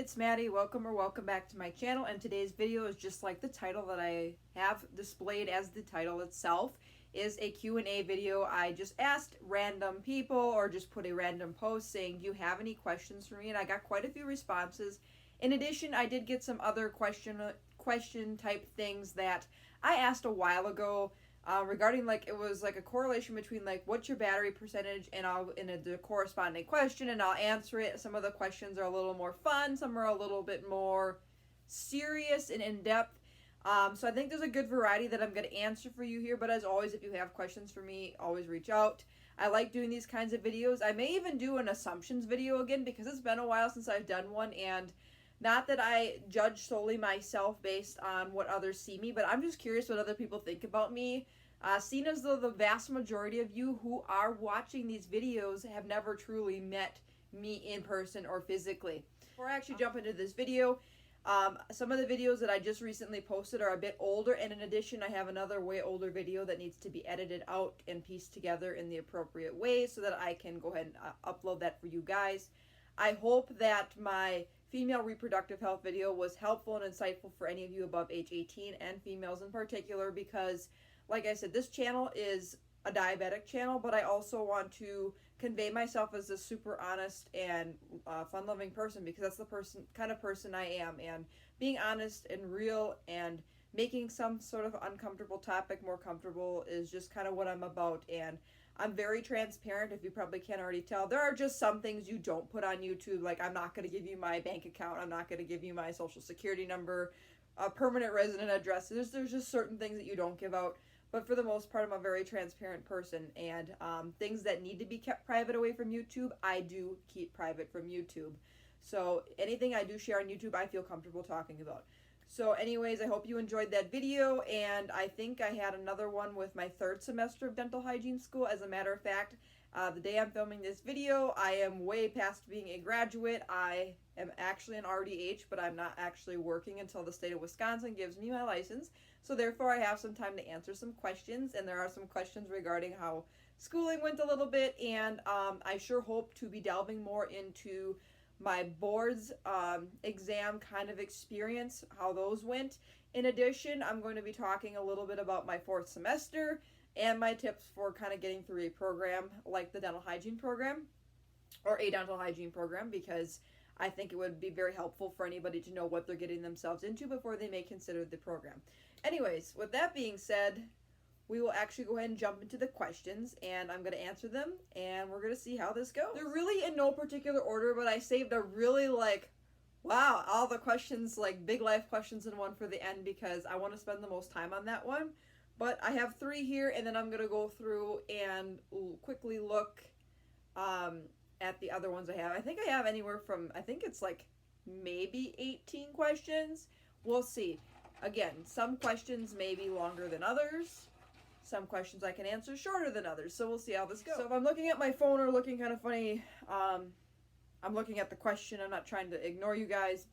it's Maddie. Welcome back to my channel, and today's video is just like the title that I have displayed as the title itself, is a Q&A video. I just asked random people or just put a random post saying, do you have any questions for me? And I got quite a few responses. In addition, I did get some other question type things that I asked a while ago. Regarding it was like a correlation between what's your battery percentage, and I'll in the corresponding question and I'll answer it. Some of the questions are a little more fun, some are a little bit more serious and in-depth. So I think there's a good variety that I'm going to answer for you here, but as always, if you have questions for me, always reach out. I like doing these kinds of videos. I may even do an assumptions video again because it's been a while since I've done one, and not that I judge solely myself based on what others see me, but I'm just curious what other people think about me. Seeing as though the vast majority of you who are watching these videos have never truly met me in person or physically. Before I actually jump into this video, some of the videos that I just recently posted are a bit older, and in addition, I have another way older video that needs to be edited out and pieced together in the appropriate way so that I can go ahead and upload that for you guys. I hope that my female reproductive health video was helpful and insightful for any of you above age 18 and females in particular, because like I said, this channel is a diabetic channel, but I also want to convey myself as a super honest and fun-loving person, because that's the kind of person I am. And being honest and real and making some sort of uncomfortable topic more comfortable is just kind of what I'm about. And I'm very transparent, if you probably can't already tell. There are just some things you don't put on YouTube. Like, I'm not going to give you my bank account. I'm not going to give you my social security number, permanent resident address. There's just certain things that you don't give out. But for the most part, I'm a very transparent person, and things that need to be kept private away from YouTube, I do keep private from YouTube. So anything I do share on YouTube, I feel comfortable talking about. So anyways, I hope you enjoyed that video, and I think I had another one with my third semester of dental hygiene school. As a matter of fact, the day I'm filming this video, I am way past being a graduate. I am actually an RDH, but I'm not actually working until the state of Wisconsin gives me my license. So therefore, I have some time to answer some questions, and there are some questions regarding how schooling went a little bit, and I sure hope to be delving more into my boards exam kind of experience, how those went. In addition, I'm going to be talking a little bit about my fourth semester and my tips for kind of getting through a program like the dental hygiene program, or a dental hygiene program, because I think it would be very helpful for anybody to know what they're getting themselves into before they may consider the program. Anyways, with that being said, we will actually go ahead and jump into the questions, and I'm going to answer them, and we're going to see how this goes. They're really in no particular order, but I saved a really wow, all the questions, big life questions in one for the end, because I want to spend the most time on that one. But I have 3 here, and then I'm going to go through and quickly look at the other ones I have. I think I have anywhere from, I think it's maybe 18 questions. We'll see. Again, some questions may be longer than others. Some questions I can answer shorter than others. So we'll see how this goes. So if I'm looking at my phone or looking kind of funny, I'm looking at the question. I'm not trying to ignore you guys,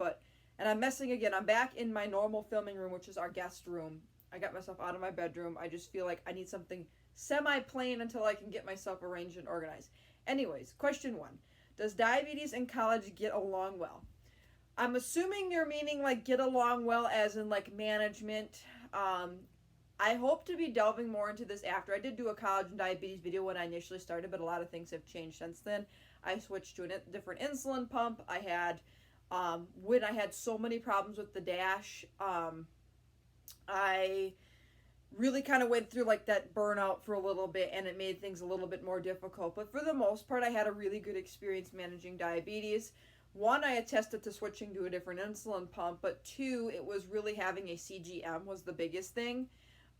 and I'm messing again. I'm back in my normal filming room, which is our guest room. I got myself out of my bedroom. I just feel like I need something semi-plain until I can get myself arranged and organized. Anyways, question 1. Does diabetes in college get along well? I'm assuming you're meaning get along well as in management. I hope to be delving more into this after. I did do a college and diabetes video when I initially started, but a lot of things have changed since then. I switched to a different insulin pump. I had, when I had so many problems with the dash, I really kind of went through that burnout for a little bit, and it made things a little bit more difficult. But for the most part, I had a really good experience managing diabetes. 1, I attested to switching to a different insulin pump, but 2, it was really having a CGM was the biggest thing.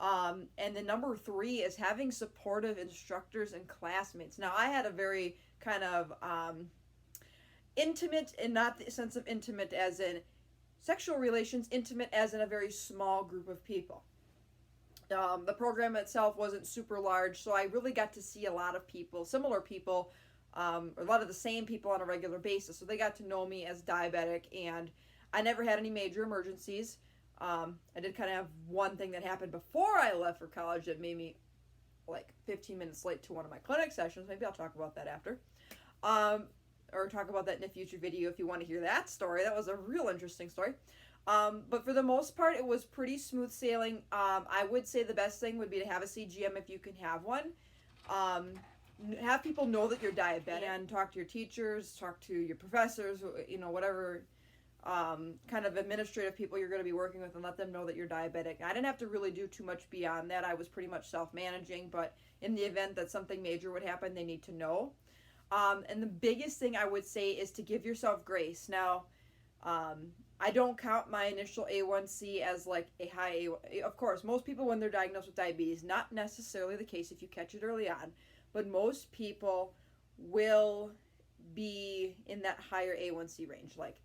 And then number 3 is having supportive instructors and classmates. Now, I had a very kind of intimate, and not the sense of intimate as in sexual relations, intimate as in a very small group of people. The program itself wasn't super large, so I really got to see a lot of people, similar people, a lot of the same people on a regular basis. So they got to know me as diabetic, and I never had any major emergencies. I did kind of have one thing that happened before I left for college that made me 15 minutes late to one of my clinic sessions. Maybe I'll talk about that after. or talk about that in a future video if you want to hear that story. That was a real interesting story. But for the most part, it was pretty smooth sailing. I would say the best thing would be to have a CGM if you can have one. Have people know that you're diabetic, and talk to your teachers, talk to your professors, you know, whatever kind of administrative people you're going to be working with, and let them know that you're diabetic. I didn't have to really do too much beyond that. I was pretty much self-managing, but in the event that something major would happen, they need to know. And the biggest thing I would say is to give yourself grace. Now, I don't count my initial A1C as like a high A1. Of course, most people when they're diagnosed with diabetes, not necessarily the case if you catch it early on, but most people will be in that higher A1C range, like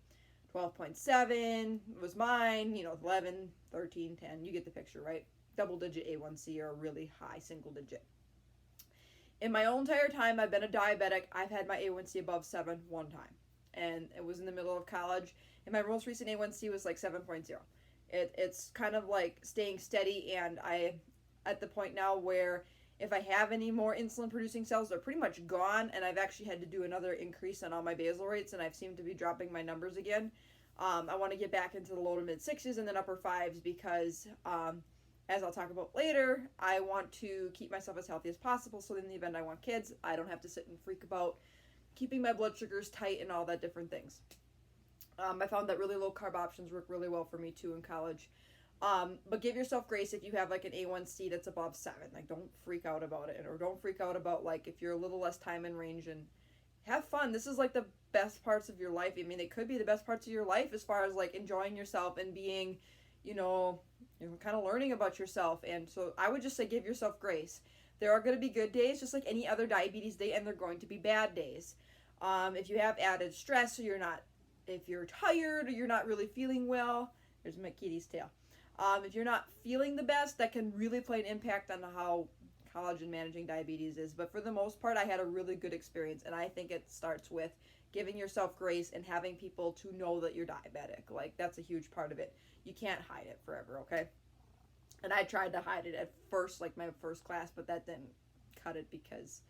12.7 was mine, you know, 11, 13, 10, you get the picture, right? Double digit A1C or a really high single digit. In my whole entire time I've been a diabetic, I've had my A1C above 7 one time, and it was in the middle of college, and my most recent A1C was like 7.0. It's kind of like staying steady, and I at the point now where if I have any more insulin producing cells, they're pretty much gone, and I've actually had to do another increase on all my basal rates, and I've seemed to be dropping my numbers again. I want to get back into the low to mid 6s and then upper 5s because as I'll talk about later, I want to keep myself as healthy as possible, so in the event I want kids, I don't have to sit and freak about keeping my blood sugars tight and all that different things. I found that really low carb options work really well for me too in college. But give yourself grace if you have like an A1C that's above 7. Like, don't freak out about it, or don't freak out about like if you're a little less time in range, and have fun. This is like the best parts of your life. I mean, it could be the best parts of your life as far as like enjoying yourself and being, you know, kind of learning about yourself. And so I would just say give yourself grace. There are going to be good days just like any other diabetes day, and they're going to be bad days. If you have added stress, or if you're tired, or you're not really feeling well, there's my kitty's tail. If you're not feeling the best, that can really play an impact on how college and managing diabetes is. But for the most part, I had a really good experience, and I think it starts with giving yourself grace and having people to know that you're diabetic. Like, that's a huge part of it. You can't hide it forever, okay? And I tried to hide it at first, like my first class, but that didn't cut it because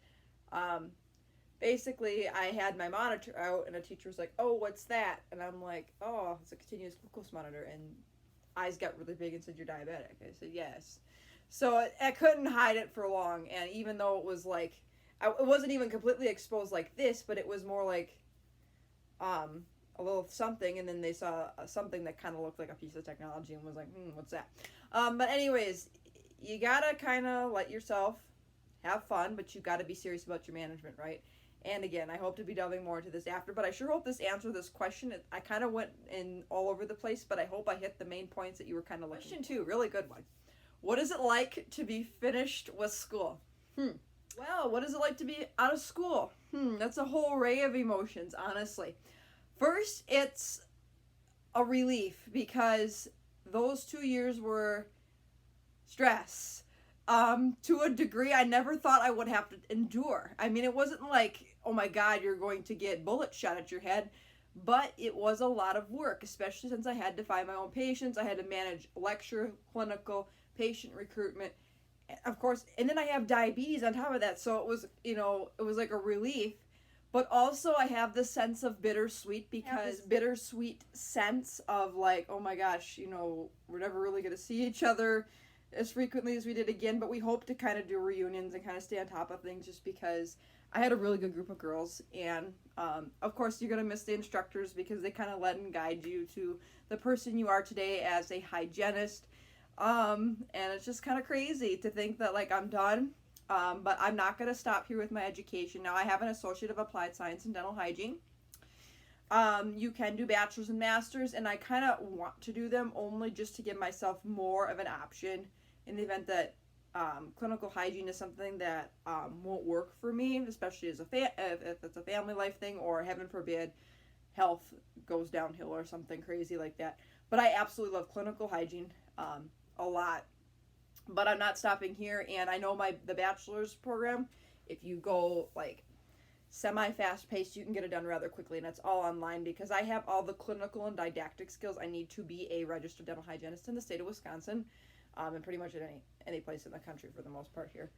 basically I had my monitor out, and a teacher was like, "Oh, what's that?" And I'm like, "Oh, it's a continuous glucose monitor." And eyes got really big and said, "You're diabetic." I said, "Yes." So I couldn't hide it for long, and even though it was like, it wasn't even completely exposed like this, but it was more like a little something, and then they saw something that kind of looked like a piece of technology and was like, what's that? But anyways, you gotta kind of let yourself have fun, but you gotta be serious about your management, right? And again, I hope to be delving more into this after, but I sure hope this answered this question. I kind of went in all over the place, but I hope I hit the main points that you were kind of looking for. Question 2, really good one. What is it like to be finished with school? Well, what is it like to be out of school? That's a whole array of emotions, honestly. First, it's a relief because those 2 years were stress. To a degree I never thought I would have to endure. I mean, it wasn't like, oh my God, you're going to get bullets shot at your head, but it was a lot of work, especially since I had to find my own patients. I had to manage lecture, clinical, patient recruitment, of course, and then I have diabetes on top of that, so it was, it was like a relief. But also I have this sense of bittersweet, because bittersweet sense of like, oh my gosh, we're never really going to see each other as frequently as we did again, but we hope to kind of do reunions and kind of stay on top of things, just because I had a really good group of girls. And of course you're going to miss the instructors, because they kind of led and guide you to the person you are today as a hygienist. And it's just kind of crazy to think that like I'm done. But I'm not going to stop here with my education. Now I have an Associate of Applied Science in Dental Hygiene. You can do bachelor's and master's, and I kind of want to do them only just to give myself more of an option in the event that clinical hygiene is something that won't work for me, especially as if it's a family life thing, or heaven forbid health goes downhill or something crazy like that. But I absolutely love clinical hygiene a lot. But I'm not stopping here, and I know the bachelor's program, if you go like semi-fast paced, you can get it done rather quickly, and it's all online, because I have all the clinical and didactic skills I need to be a registered dental hygienist in the state of Wisconsin, and pretty much at any place in the country for the most part here.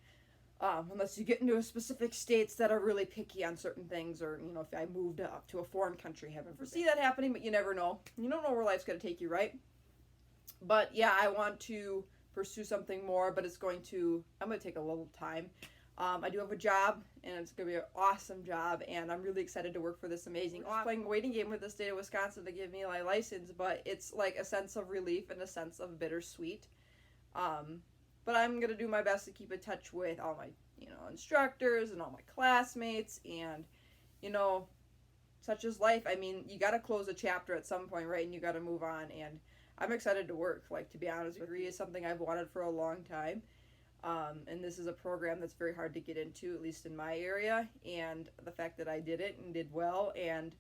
unless you get into a specific states that are really picky on certain things, or, you know, if I moved up to a foreign country, heaven foresee that happening, but you never know. You don't know where life's going to take you, right? But yeah, I want to pursue something more, but I'm going to take a little time. I do have a job, and it's going to be an awesome job, and I'm really excited to work for this amazing. I'm playing a waiting game with the state of Wisconsin to give me my license, but it's like a sense of relief and a sense of bittersweet. But I'm going to do my best to keep in touch with all my, you know, instructors and all my classmates, and, you know, such is life. I mean, you got to close a chapter at some point, right? And you got to move on, and I'm excited to work. Like, to be honest, degree is something I've wanted for a long time. And this is a program that's very hard to get into, at least in my area, and the fact that I did it and did well, and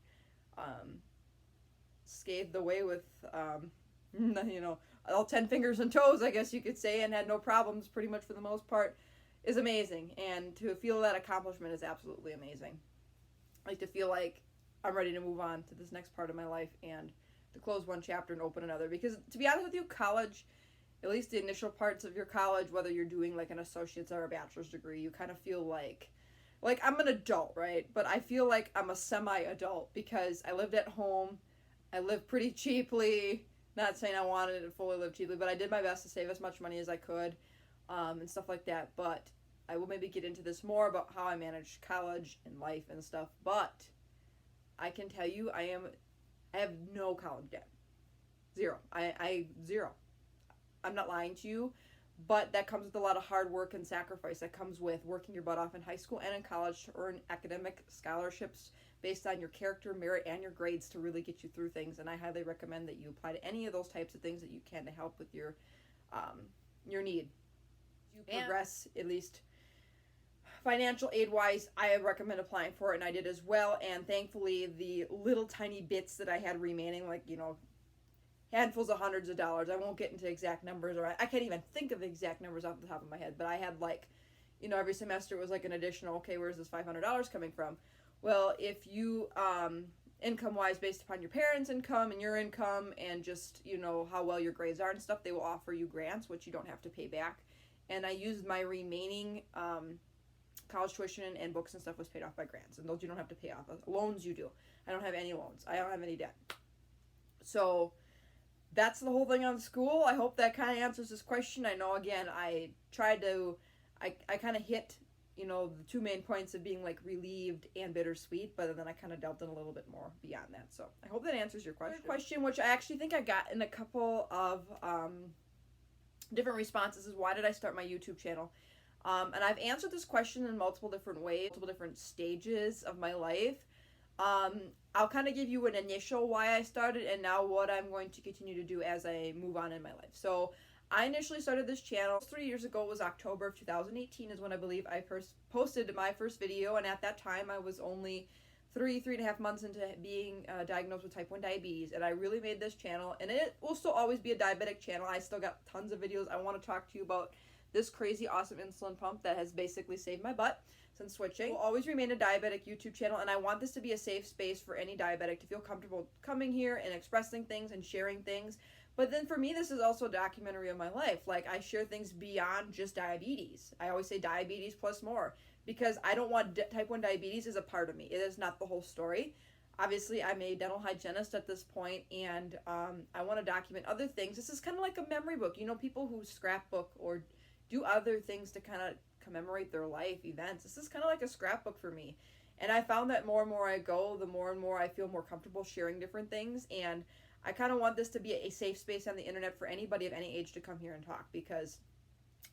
scathed the way with, you know, all 10 fingers and toes, I guess you could say, and had no problems pretty much for the most part, is amazing. And to feel that accomplishment is absolutely amazing. Like, to feel like I'm ready to move on to this next part of my life and to close one chapter and open another. Because, to be honest with you, college, at least the initial parts of your college, whether you're doing like an associate's or a bachelor's degree, you kind of feel like I'm an adult, right? But I feel like I'm a semi-adult because I lived at home, I lived pretty cheaply. Not saying I wanted to fully live cheaply, but I did my best to save as much money as I could, and stuff like that. But I will maybe get into this more about how I managed college and life and stuff. But I can tell you, I have no college debt. Zero. Zero. I'm not lying to you, but that comes with a lot of hard work and sacrifice. That comes with working your butt off in high school and in college to earn academic scholarships based on your character, merit, and your grades to really get you through things. And I highly recommend that you apply to any of those types of things that you can to help with your need. You progress, at least financial aid-wise, I recommend applying for it, and I did as well. And thankfully, the little tiny bits that I had remaining, like, you know, handfuls of hundreds of dollars. I won't get into exact numbers, or I can't even think of the exact numbers off the top of my head, but I had, like, you know, every semester it was like an additional, okay, where's this $500 coming from? Well, if you, income-wise, based upon your parents' income and your income and just, you know, how well your grades are and stuff, they will offer you grants, which you don't have to pay back. And I used my remaining college tuition and books and stuff was paid off by grants. And those you don't have to pay off. Loans you do. I don't have any loans. I don't have any debt. So that's the whole thing on school. I hope that kind of answers this question. I know, again, I kind of hit, you know, the two main points of being, like, relieved and bittersweet, but then I kind of delved in a little bit more beyond that. So I hope that answers your question, which I actually think I got in a couple of different responses, is why did I start my YouTube channel? And I've answered this question in multiple different ways, multiple different stages of my life. I'll kind of give you an initial why I started and now what I'm going to continue to do as I move on in my life. So I initially started this channel 3 years ago. It was October of 2018 is when I believe I first posted my first video, and at that time I was only 3.5 months into being diagnosed with type 1 diabetes, and I really made this channel, and it will still always be a diabetic channel. I still got tons of videos. I want to talk to you about this crazy awesome insulin pump that has basically saved my butt since switching. It will always remain a diabetic YouTube channel, and I want this to be a safe space for any diabetic to feel comfortable coming here and expressing things and sharing things. But then for me, this is also a documentary of my life. Like, I share things beyond just diabetes. I always say diabetes plus more, because I don't want type 1 diabetes as a part of me. It is not the whole story. Obviously, I'm a dental hygienist at this point, and I want to document other things. This is kind of like a memory book. You know, people who scrapbook or do other things to kind of commemorate their life events. This is kind of like a scrapbook for me. And I found that more and more I go, the more and more I feel more comfortable sharing different things. And I kind of want this to be a safe space on the internet for anybody of any age to come here and talk, because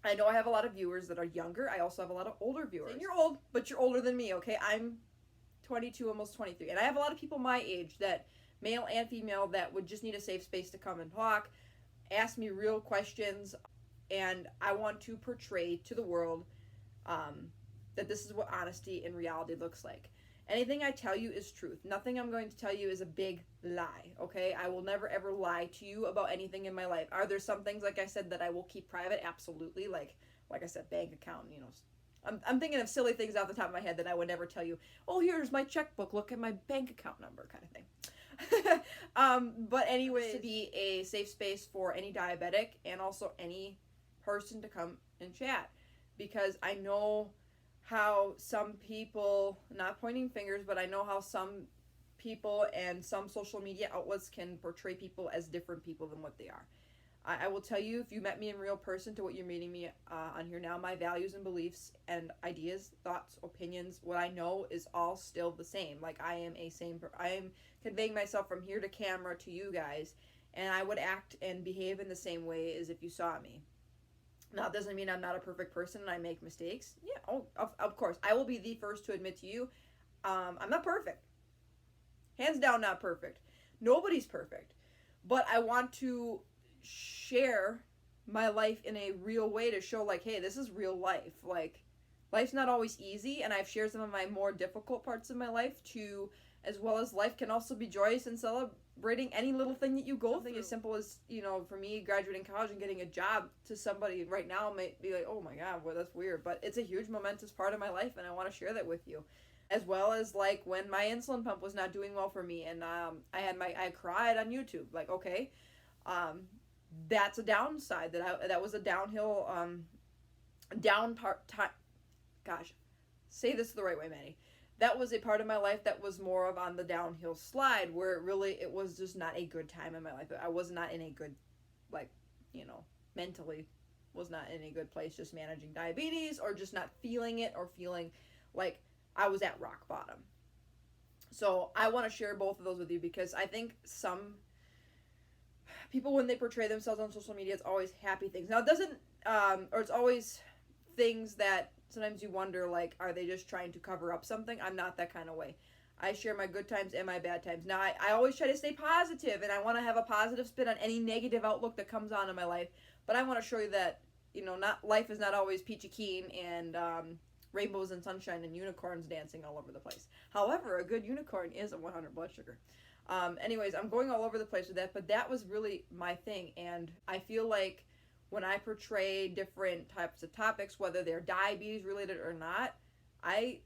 I know I have a lot of viewers that are younger. I also have a lot of older viewers. And you're old, but you're older than me, okay? I'm 22, almost 23. And I have a lot of people my age, that male and female, that would just need a safe space to come and talk, ask me real questions. And I want to portray to the world that this is what honesty and reality looks like. Anything I tell you is truth. Nothing I'm going to tell you is a big lie, okay? I will never, ever lie to you about anything in my life. Are there some things, like I said, that I will keep private? Absolutely. Like I said, bank account, you know. I'm thinking of silly things off the top of my head that I would never tell you. Oh, here's my checkbook. Look at my bank account number, kind of thing. But anyway, to be a safe space for any diabetic and also any person to come and chat, because I know how some people, not pointing fingers, but I know how some people and some social media outlets can portray people as different people than what they are. I will tell you, if you met me in real person to what you're meeting me on here now, my values and beliefs and ideas, thoughts, opinions, what I know is all still the same. Like, I am conveying myself from here to camera to you guys, and I would act and behave in the same way as if you saw me. Now, it doesn't mean I'm not a perfect person and I make mistakes. Yeah, of course. I will be the first to admit to you, I'm not perfect. Hands down, not perfect. Nobody's perfect. But I want to share my life in a real way to show, like, hey, this is real life. Like, life's not always easy, and I've shared some of my more difficult parts of my life too, as well as life can also be joyous and celebrating any little thing that you go through. Something as simple as, you know, for me, graduating college and getting a job to somebody right now might be like, oh my God, well, that's weird. But it's a huge momentous part of my life, and I want to share that with you. As well as, like, when my insulin pump was not doing well for me, and I cried on YouTube. Like, okay, that's a downside. That was a downhill, gosh, say this the right way, Maddie. That was a part of my life that was more of on the downhill slide, where it was just not a good time in my life. I was not in a good, like, you know, mentally was not in a good place, just managing diabetes, or just not feeling it, or feeling like I was at rock bottom. So I want to share both of those with you, because I think some people, when they portray themselves on social media, it's always happy things. Now, it doesn't, or it's always things that sometimes you wonder, like, are they just trying to cover up something? I'm not that kind of way. I share my good times and my bad times. Now, I always try to stay positive, and I want to have a positive spin on any negative outlook that comes on in my life. But I want to show you that, you know, life is not always peachy keen and rainbows and sunshine and unicorns dancing all over the place. However, a good unicorn is a 100 blood sugar. Anyways, I'm going all over the place with that, but that was really my thing. And I feel like when I portray different types of topics, whether they're diabetes related or not, I'm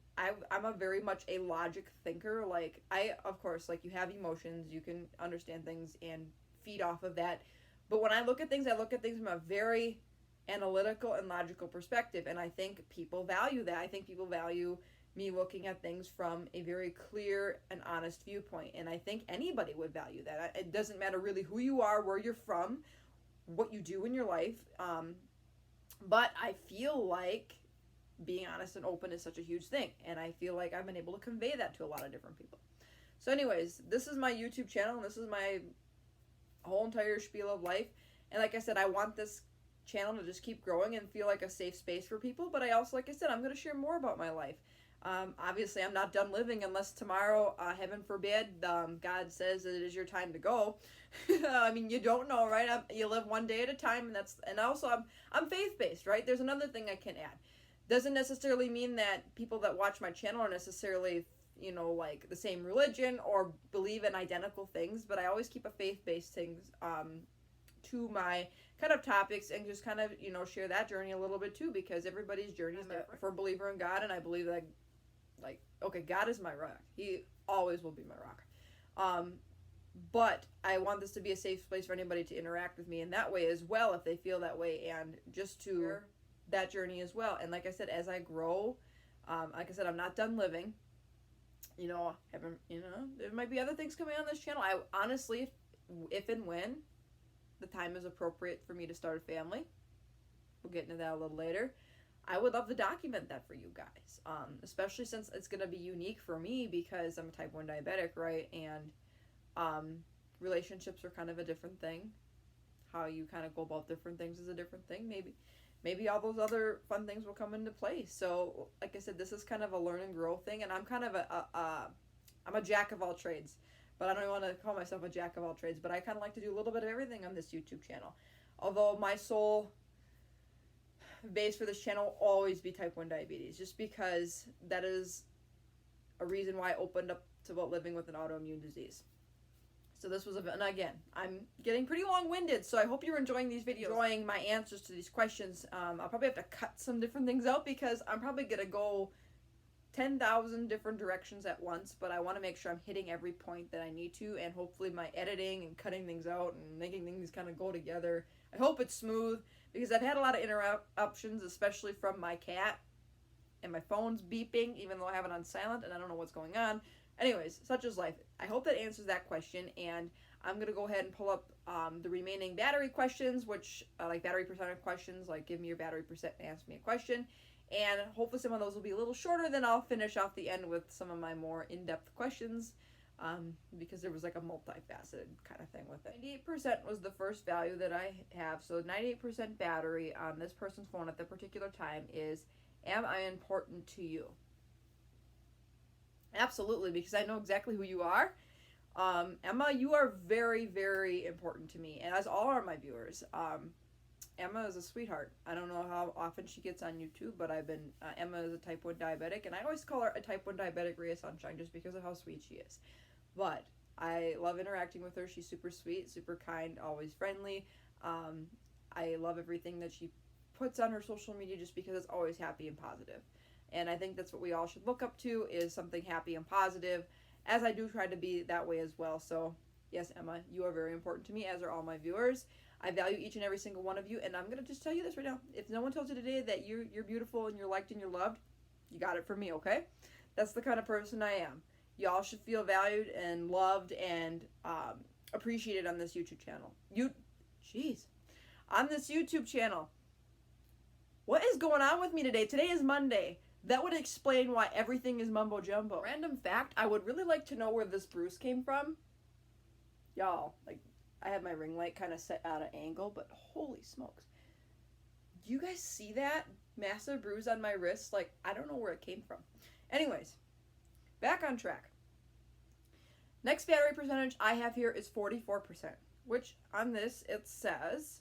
a very much a logic thinker. Like, of course, like, you have emotions, you can understand things and feed off of that. But when I look at things from a very analytical and logical perspective, and I think people value that. I think people value me looking at things from a very clear and honest viewpoint, and I think anybody would value that. It doesn't matter really who you are, where you're from, what you do in your life, but I feel like being honest and open is such a huge thing, and I feel like I've been able to convey that to a lot of different people. So anyways, this is my YouTube channel, and this is my whole entire spiel of life, and like I said, I want this channel to just keep growing and feel like a safe space for people, but I also, like I said, I'm going to share more about my life. Obviously, I'm not done living unless tomorrow, heaven forbid, God says that it is your time to go. I mean, you don't know, right? You live one day at a time, and also I'm faith-based, right? There's another thing I can add. Doesn't necessarily mean that people that watch my channel are necessarily, you know, like the same religion or believe in identical things, but I always keep a faith-based things to my kind of topics, and just kind of, you know, share that journey a little bit too, because everybody's journey is different. For a believer in God, and I believe that, like, okay, God is my rock. He always will be my rock. But I want this to be a safe place for anybody to interact with me in that way as well, if they feel that way, and just to share that journey as well. And like I said, as I grow, like I said, I'm not done living. You know, there might be other things coming on this channel. I honestly, if and when the time is appropriate for me to start a family, we'll get into that a little later, I would love to document that for you guys, especially since it's going to be unique for me because I'm a type 1 diabetic, right? And relationships are kind of a different thing. How you kind of go about different things is a different thing. Maybe all those other fun things will come into place. So, like I said, this is kind of a learn and grow thing, and I'm kind of I'm a jack of all trades. But I don't want to call myself a jack of all trades, but I kind of like to do a little bit of everything on this YouTube channel. Although my sole base for this channel will always be type 1 diabetes, just because that is a reason why I opened up to about living with an autoimmune disease. So this was and again, I'm getting pretty long-winded, so I hope you're enjoying these videos, enjoying my answers to these questions. I'll probably have to cut some different things out because I'm probably going to go 10,000 different directions at once, but I want to make sure I'm hitting every point that I need to, and hopefully my editing and cutting things out and making things kind of go together, I hope it's smooth. because I've had a lot of interruptions, especially from my cat, and my phone's beeping, even though I have it on silent, and I don't know what's going on. Anyways, such is life. I hope that answers that question, and I'm going to go ahead and pull up the remaining battery questions, which, like battery percentage questions, like give me your battery percent and ask me a question. And hopefully some of those will be a little shorter, then I'll finish off the end with some of my more in-depth questions, because there was like a multifaceted kind of thing with it. 98% was the first value that I have, so 98% battery on this person's phone at the particular time is, am I important to you? Absolutely, because I know exactly who you are. Emma, you are very, very important to me, and as all are my viewers. Emma is a sweetheart. I don't know how often she gets on YouTube, but Emma is a type 1 diabetic, and I always call her a type 1 diabetic Ray of Sunshine just because of how sweet she is. But I love interacting with her. She's super sweet, super kind, always friendly. I love everything that she puts on her social media just because it's always happy and positive. And I think that's what we all should look up to, is something happy and positive, as I do try to be that way as well. So yes, Emma, you are very important to me, as are all my viewers. I value each and every single one of you, and I'm going to just tell you this right now. If no one tells you today that you're beautiful and you're liked and you're loved, you got it from me, okay? That's the kind of person I am. Y'all should feel valued and loved and appreciated on this YouTube channel. On this YouTube channel. What is going on with me today? Today is Monday. That would explain why everything is mumbo jumbo. Random fact, I would really like to know where this bruise came from. Y'all, like, I have my ring light kind of set out of angle, but holy smokes. Do you guys see that massive bruise on my wrist? Like, I don't know where it came from. Anyways, back on track. Next battery percentage I have here is 44%, which on this it says,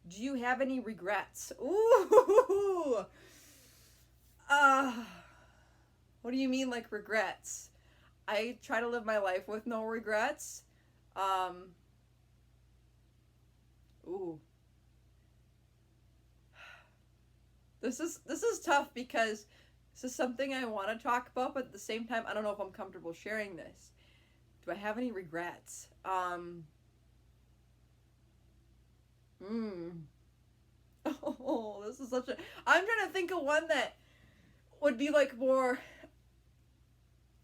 do you have any regrets? Ooh! What do you mean, like, regrets? I try to live my life with no regrets. Ooh. This is tough because this is something I want to talk about, but at the same time, I don't know if I'm comfortable sharing this. Do I have any regrets? Oh, this is such a... I'm trying to think of one that would be, like, more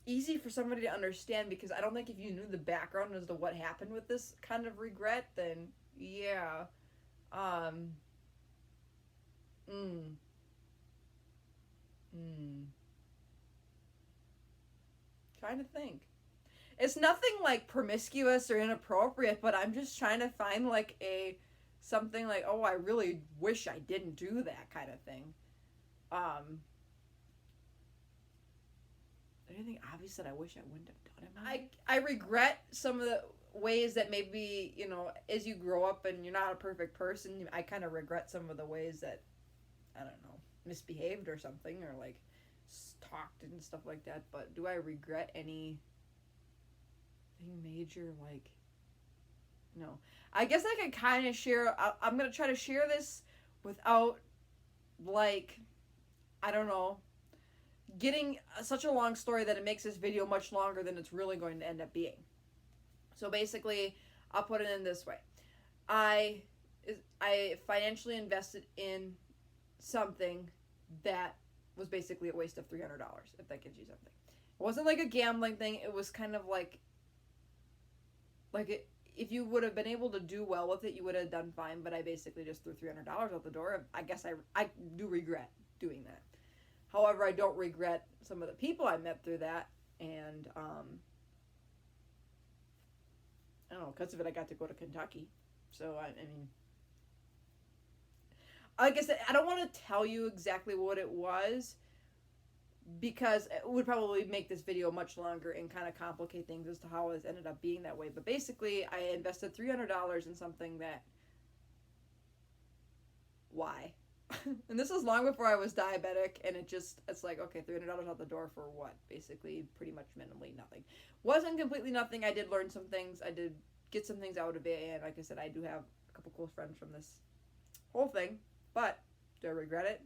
easy for somebody to understand, because I don't think if you knew the background as to what happened with this kind of regret, then, yeah. Trying to think. It's nothing, like, promiscuous or inappropriate, but I'm just trying to find, like, something like, oh, I really wish I didn't do that kind of thing. Anything obvious that I wish I wouldn't have done in my life? I regret some of the ways that maybe, you know, as you grow up and you're not a perfect person, I kind of regret some of the ways that, I don't know, misbehaved or something, or, like, talked and stuff like that. But do I regret anything major? Like, no. I guess I could kind of share, I'm going to try to share this without, like, I don't know, getting such a long story that it makes this video much longer than it's really going to end up being. So basically, I'll put it in this way. I financially invested in something that was basically a waste of $300, if that gives you something. It wasn't like a gambling thing. It was kind of like if you would have been able to do well with it, you would have done fine, but I basically just threw $300 out the door. I guess I do regret doing that. However, I don't regret some of the people I met through that, and I don't know, because of it, I got to go to Kentucky. So, I mean, like I said, I don't want to tell you exactly what it was, because it would probably make this video much longer and kind of complicate things as to how it ended up being that way. But basically, I invested $300 in something that... Why? And this was long before I was diabetic, and it's like, okay, $300 out the door for what? Basically, pretty much minimally nothing. Wasn't completely nothing. I did learn some things. I did get some things out of it, and like I said, I do have a couple close friends from this whole thing. But do I regret it?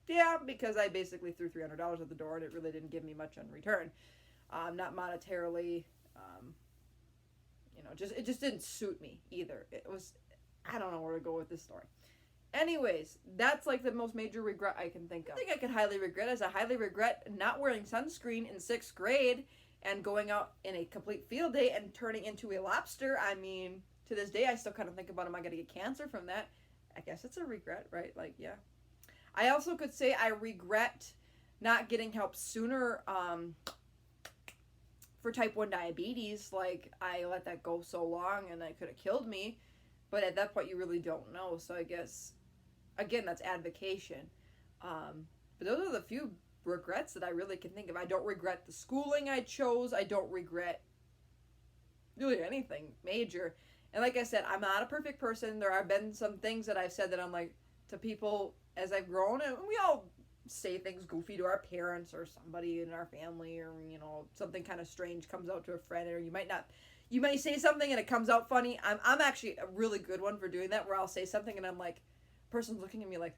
Yeah, because I basically threw $300 at the door, and it really didn't give me much in return. Not monetarily, you know, it just didn't suit me either. It was, I don't know where to go with this story. Anyways, that's like the most major regret I can think of. I think I could highly regret is I highly regret not wearing sunscreen in 6th grade and going out in a complete field day and turning into a lobster. I mean, to this day, I still kind of think about, am I going to get cancer from that? I guess it's a regret, right? Like, yeah. I also could say I regret not getting help sooner for type 1 diabetes. Like, I let that go so long and it could have killed me. But at that point, you really don't know. So I guess, again, that's advocation. But those are the few regrets that I really can think of. I don't regret the schooling I chose. I don't regret really anything major. And like I said, I'm not a perfect person. There have been some things that I've said that I'm like, to people as I've grown, and we all say things goofy to our parents or somebody in our family, or, you know, something kind of strange comes out to a friend, or you might say something and it comes out funny. I'm actually a really good one for doing that, where I'll say something and I'm like, person's looking at me like,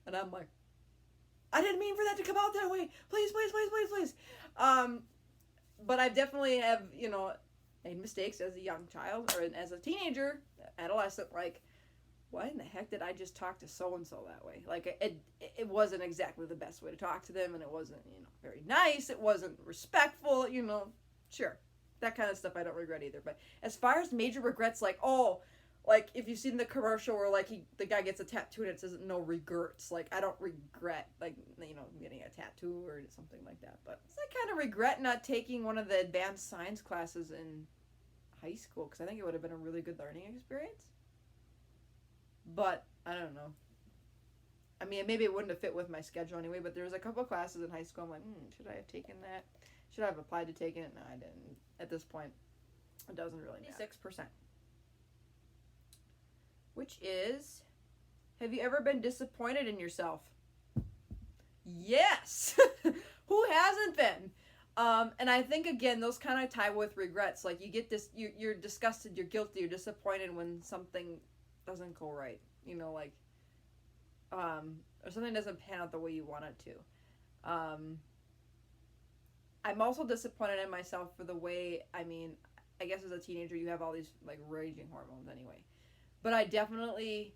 and I'm like, I didn't mean for that to come out that way. Please, please, please, please, please. But I definitely have, you know, made mistakes as a young child or as a teenager, adolescent. Like, why in the heck did I just talk to so-and-so that way? Like, it wasn't exactly the best way to talk to them, and it wasn't, you know, very nice. It wasn't respectful, you know. Sure, that kind of stuff I don't regret either. But as far as major regrets, like, like, if you've seen the commercial where, like, the guy gets a tattoo and it says no regrets, like, I don't regret, like, you know, getting a tattoo or something like that. But I kind of regret not taking one of the advanced science classes in high school, because I think it would have been a really good learning experience. But I don't know. I mean, maybe it wouldn't have fit with my schedule anyway, but there was a couple of classes in high school I'm like, should I have taken that? Should I have applied to take it? No, I didn't. At this point, it doesn't really matter. 6%. Which is, have you ever been disappointed in yourself? Yes! Who hasn't been? And I think, again, those kind of tie with regrets. Like, you get this, you're disgusted, you're guilty, you're disappointed when something doesn't go right. You know, like, or something doesn't pan out the way you want it to. I'm also disappointed in myself for the way, I mean, I guess as a teenager you have all these, like, raging hormones anyway. But I definitely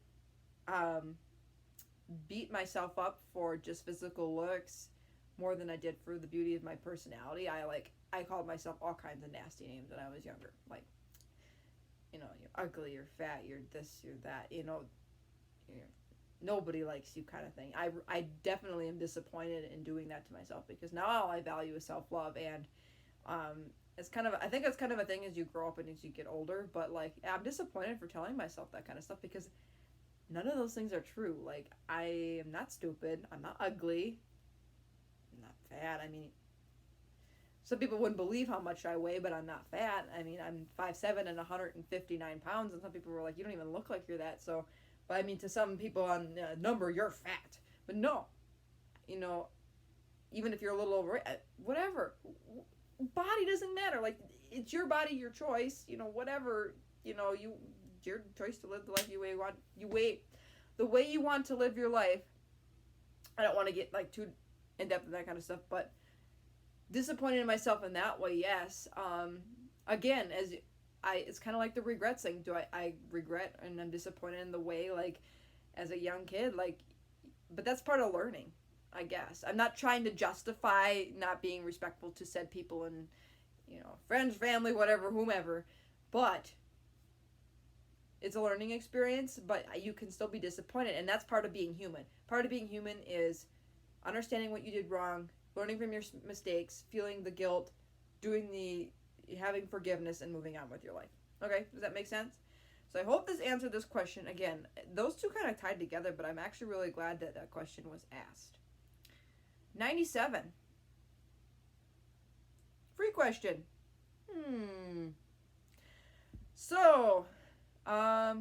beat myself up for just physical looks more than I did for the beauty of my personality. I called myself all kinds of nasty names when I was younger. Like, you know, you're ugly, you're fat, you're this, you're that, you know, nobody likes you kind of thing. I definitely am disappointed in doing that to myself, because now all I value is self-love, and it's kind of, I think it's kind of a thing as you grow up and as you get older, but, like, I'm disappointed for telling myself that kind of stuff, because none of those things are true. Like, I am not stupid, I'm not ugly, I'm not fat. I mean, some people wouldn't believe how much I weigh, but I'm not fat. I mean, I'm 5'7" and 159 pounds, and some people were like, you don't even look like you're that. So, but I mean, to some people on number, you're fat. But no, you know, even if you're a little overweight, whatever, body doesn't matter. Like, it's your body, your choice, you know, whatever, you know, your choice to live the life you want, the way you want to live your life. I don't want to get, like, too in depth in that kind of stuff, but disappointed in myself in that way, yes. Again, it's kind of like the regrets thing. I regret and I'm disappointed in the way, like, as a young kid, like, but that's part of learning, I guess. I'm not trying to justify not being respectful to said people and, you know, friends, family, whatever, whomever, but it's a learning experience, but you can still be disappointed, and that's part of being human. Part of being human is understanding what you did wrong, learning from your mistakes, feeling the guilt, having forgiveness, and moving on with your life. Okay, does that make sense? So I hope this answered this question. Again, those two kind of tied together, but I'm actually really glad that that question was asked. 97. Free question. So, I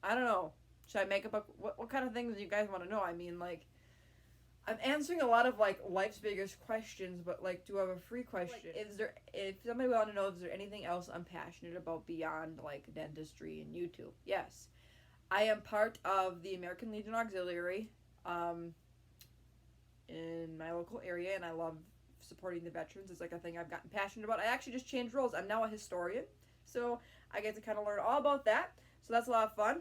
don't know. Should I make up what kind of things do you guys want to know? I mean, like, I'm answering a lot of, like, life's biggest questions, but, like, do I have a free question? Like, if somebody want to know, is there anything else I'm passionate about beyond, like, dentistry and YouTube? Yes. I am part of the American Legion Auxiliary in my local area, and I love supporting the veterans. It's, like, a thing I've gotten passionate about. I actually just changed roles. I'm now a historian, so I get to kind of learn all about that. So that's a lot of fun.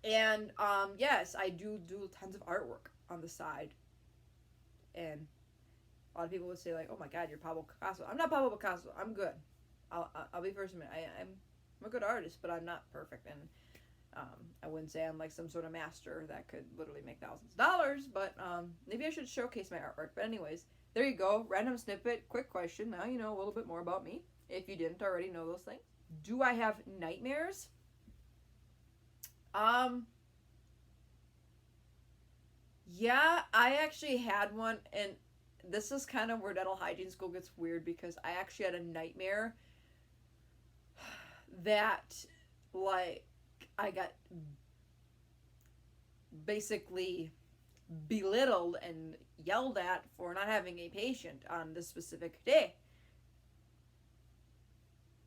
And yes, I do tons of artwork on the side. And a lot of people would say like, "Oh my God, you're Pablo Picasso." I'm not Pablo Picasso. I'm good. I'll be first a minute. I'm a good artist, but I'm not perfect, and I wouldn't say I'm like some sort of master that could literally make thousands of dollars. But maybe I should showcase my artwork. But anyways, there you go. Random snippet. Quick question. Now you know a little bit more about me, if you didn't already know those things. Do I have nightmares? Yeah, I actually had one, and this is kind of where dental hygiene school gets weird because I actually had a nightmare that, like, I got basically belittled and yelled at for not having a patient on this specific day.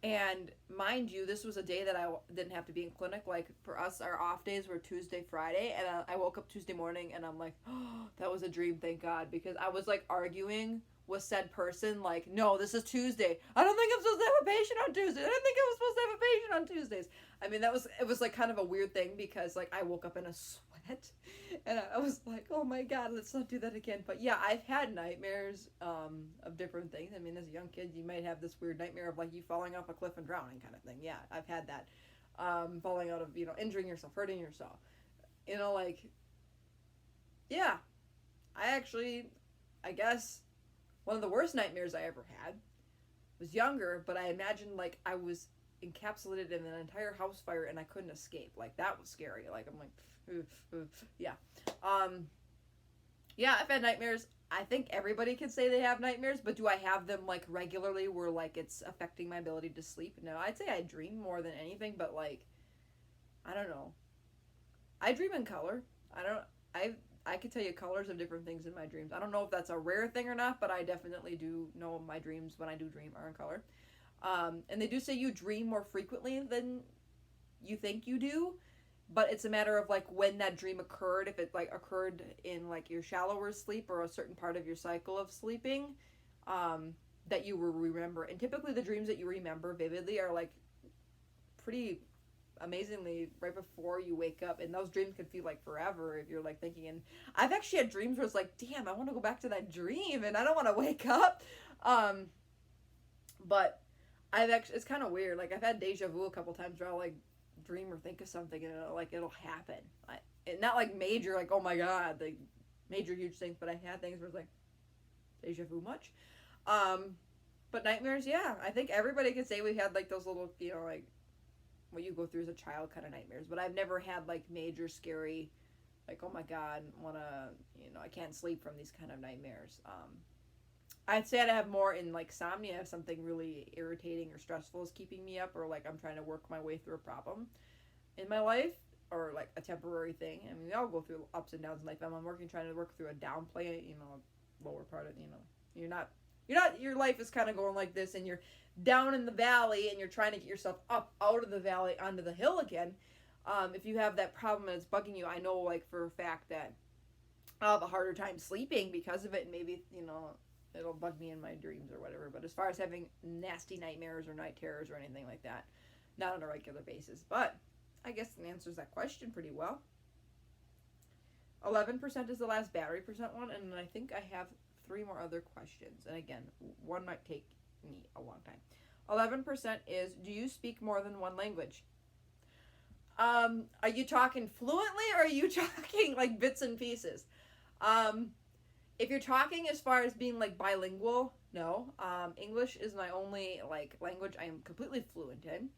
And mind you, this was a day that I didn't have to be in clinic. Like, for us, our off days were Tuesday, Friday, and I woke up Tuesday morning and I'm like, oh, that was a dream, thank God, because I was like arguing with said person, like, no, this is Tuesday. I don't think I'm supposed to have a patient on Tuesday. I didn't think I was supposed to have a patient on Tuesdays. I mean, it was like kind of a weird thing because like I woke up in a sweat and I was like, oh my God, let's not do that again. But yeah, I've had nightmares of different things. I mean, as a young kid, you might have this weird nightmare of like you falling off a cliff and drowning kind of thing. Yeah, I've had that. Falling out of, injuring yourself, hurting yourself. Like, yeah, I guess one of the worst nightmares I ever had was younger, but I imagined like I was encapsulated in an entire house fire and I couldn't escape. Like, that was scary. Like, I'm like, yeah. Yeah, I've had nightmares. I think everybody can say they have nightmares, but do I have them like regularly where like it's affecting my ability to sleep? No, I'd say I dream more than anything, but like, I don't know. I dream in color. I don't. I could tell you colors of different things in my dreams. I don't know if that's a rare thing or not, but I definitely do know my dreams when I do dream are in color. And they do say you dream more frequently than you think you do, but it's a matter of like when that dream occurred. If it like occurred in like your shallower sleep or a certain part of your cycle of sleeping, that you will remember. And typically the dreams that you remember vividly are like pretty amazingly right before you wake up, and those dreams can feel like forever if you're like thinking. And I've actually had dreams where it's like, damn, I want to go back to that dream and I don't want to wake up. But it's kind of weird. Like, I've had deja vu a couple times where I'll like dream or think of something and it'll happen. Not like major, like, oh my God, like major huge things, but I've had things where it's like deja vu much. But nightmares, yeah, I think everybody could say we had like those little, like what you go through as a child kind of nightmares, but I've never had like major scary, like, oh my God, I can't sleep from these kind of nightmares. I'd say I'd have more in like insomnia if something really irritating or stressful is keeping me up, or like I'm trying to work my way through a problem in my life, or like a temporary thing. I mean, we all go through ups and downs in life. I'm trying to work through a downplay, lower part of, your life is kind of going like this, and you're down in the valley and you're trying to get yourself up out of the valley onto the hill again. If you have that problem and it's bugging you, I know like for a fact that I'll have a harder time sleeping because of it, and maybe, it'll bug me in my dreams or whatever. But as far as having nasty nightmares or night terrors or anything like that, not on a regular basis. But I guess it answers that question pretty well. 11% is the last battery percent one, and I think I have 3 more other questions. And again, one might take me a long time. 11% is, do you speak more than one language? Are you talking fluently, or are you talking like bits and pieces? If you're talking as far as being like bilingual, no. English is my only like language I am completely fluent in.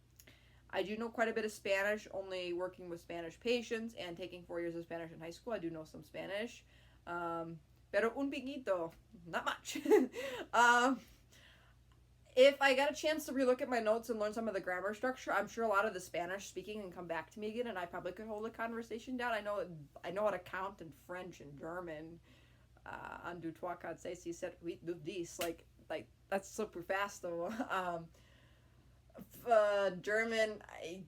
I do know quite a bit of Spanish, only working with Spanish patients and taking 4 years of Spanish in high school. I do know some Spanish. Pero un poquito, not much. If I got a chance to relook at my notes and learn some of the grammar structure, I'm sure a lot of the Spanish speaking can come back to me again, and I probably could hold a conversation down. I know how to count in French and German. Un, deux, trois, quatre, cinq, six, sept, huit, neuf, dix. Like that's super fast though. German, I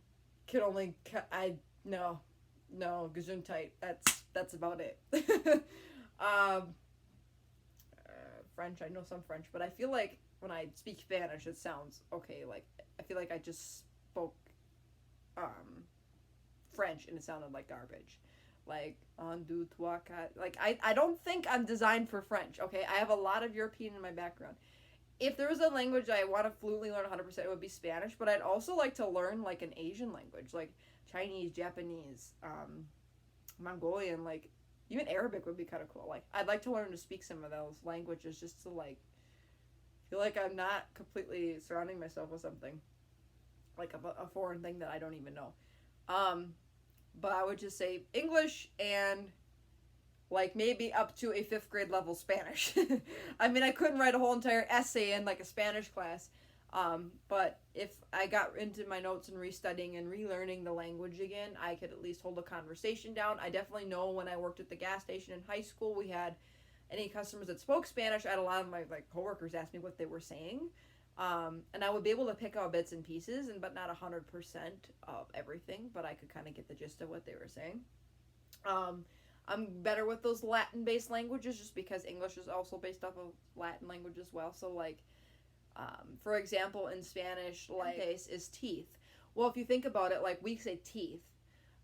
could only no, Gesundheit. That's about it. French, I know some French, but I feel like when I speak Spanish, it sounds okay. Like, I feel like I just spoke French and it sounded like garbage. Like, un, deux, trois, quatre. Like, I don't think I'm designed for French, okay? I have a lot of European in my background. If there was a language I want to fluently learn 100%, it would be Spanish, but I'd also like to learn, like, an Asian language, like Chinese, Japanese, Mongolian, like, even Arabic would be kind of cool. Like, I'd like to learn to speak some of those languages just to, like, feel like I'm not completely surrounding myself with something, like a foreign thing that I don't even know. But I would just say English and, like, maybe up to a 5th grade level Spanish. I mean, I couldn't write a whole entire essay in, like, a Spanish class. But if I got into my notes and restudying and relearning the language again, I could at least hold a conversation down. I definitely know when I worked at the gas station in high school, we had any customers that spoke Spanish. I had a lot of my, like, coworkers ask me what they were saying. And I would be able to pick out bits and pieces, but not 100% of everything, but I could kind of get the gist of what they were saying. I'm better with those Latin-based languages just because English is also based off of Latin language as well. So, like, for example, in Spanish, like, dientes is teeth. Well, if you think about it, like, we say teeth,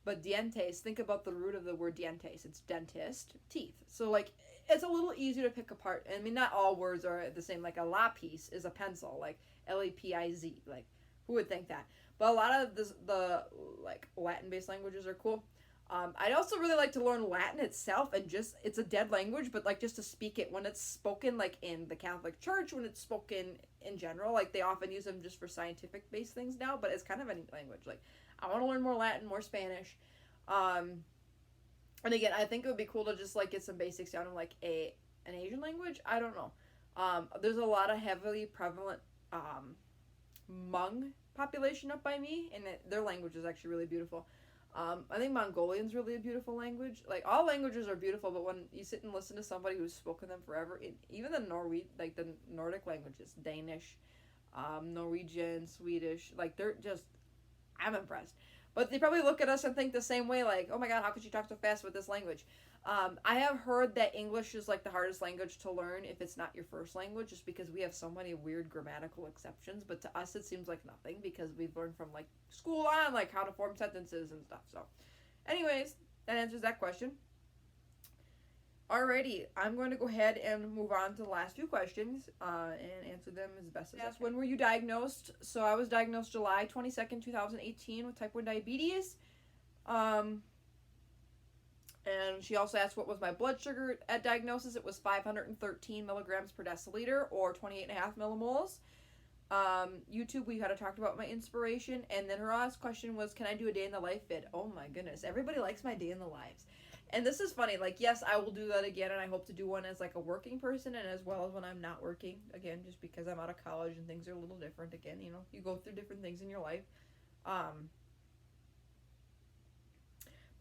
but dientes, think about the root of the word dientes. It's dentist, teeth. So, like, it's a little easier to pick apart. I mean, not all words are the same. Like, a lapis is a pencil, like, L-A-P-I-Z. Like, who would think that? But a lot of the like, Latin-based languages are cool. I'd also really like to learn Latin itself, and just, it's a dead language, but, like, just to speak it when it's spoken, like, in the Catholic Church, when it's spoken in general. Like, they often use them just for scientific-based things now, but it's kind of a neat language. Like, I want to learn more Latin, more Spanish. And again, I think it would be cool to just, like, get some basics down in, like, an Asian language. I don't know. There's a lot of heavily prevalent Hmong population up by me, and their language is actually really beautiful. I think Mongolian's really a beautiful language. Like, all languages are beautiful, but when you sit and listen to somebody who's spoken them forever, even the the Nordic languages, Danish, Norwegian, Swedish, like, they're just, I'm impressed. But they probably look at us and think the same way, like, oh my god, how could you talk so fast with this language? I have heard that English is, like, the hardest language to learn if it's not your first language, just because we have so many weird grammatical exceptions. But to us, it seems like nothing, because we've learned from, like, school on, like, how to form sentences and stuff. So, anyways, that answers that question. Alrighty, I'm going to go ahead and move on to the last few questions and answer them as best as I can. When were you diagnosed? So I was diagnosed July 22nd, 2018 with type 1 diabetes. And she also asked what was my blood sugar at diagnosis. It was 513 milligrams per deciliter, or 28.5 millimoles. YouTube, we had talked about my inspiration. And then her last question was, can I do a day in the life vid? Oh my goodness, everybody likes my day in the lives. And this is funny, like, yes, I will do that again, and I hope to do one as, like, a working person, and as well as when I'm not working, again, just because I'm out of college and things are a little different, again, you know, you go through different things in your life. But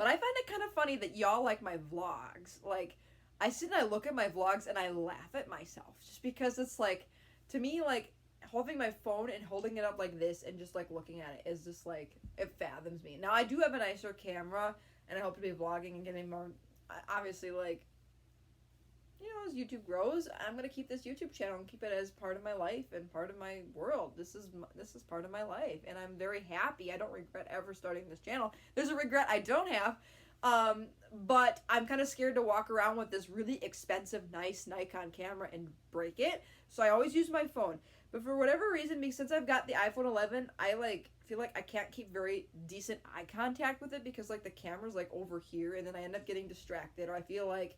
I find it kind of funny that y'all like my vlogs. Like, I sit and I look at my vlogs and I laugh at myself, just because it's, like, to me, like, holding my phone and holding it up like this and just, like, looking at it is just, like, it fathoms me. Now, I do have a nicer camera, and I hope to be vlogging and getting more, obviously, like, you know, as YouTube grows, I'm going to keep this YouTube channel and keep it as part of my life and part of my world. This is part of my life, and I'm very happy. I don't regret ever starting this channel. There's a regret I don't have, but I'm kind of scared to walk around with this really expensive, nice Nikon camera and break it, so I always use my phone. But for whatever reason, since I've got the iPhone 11, I, like, feel like I can't keep very decent eye contact with it, because, like, the camera's, like, over here, and then I end up getting distracted, or I feel like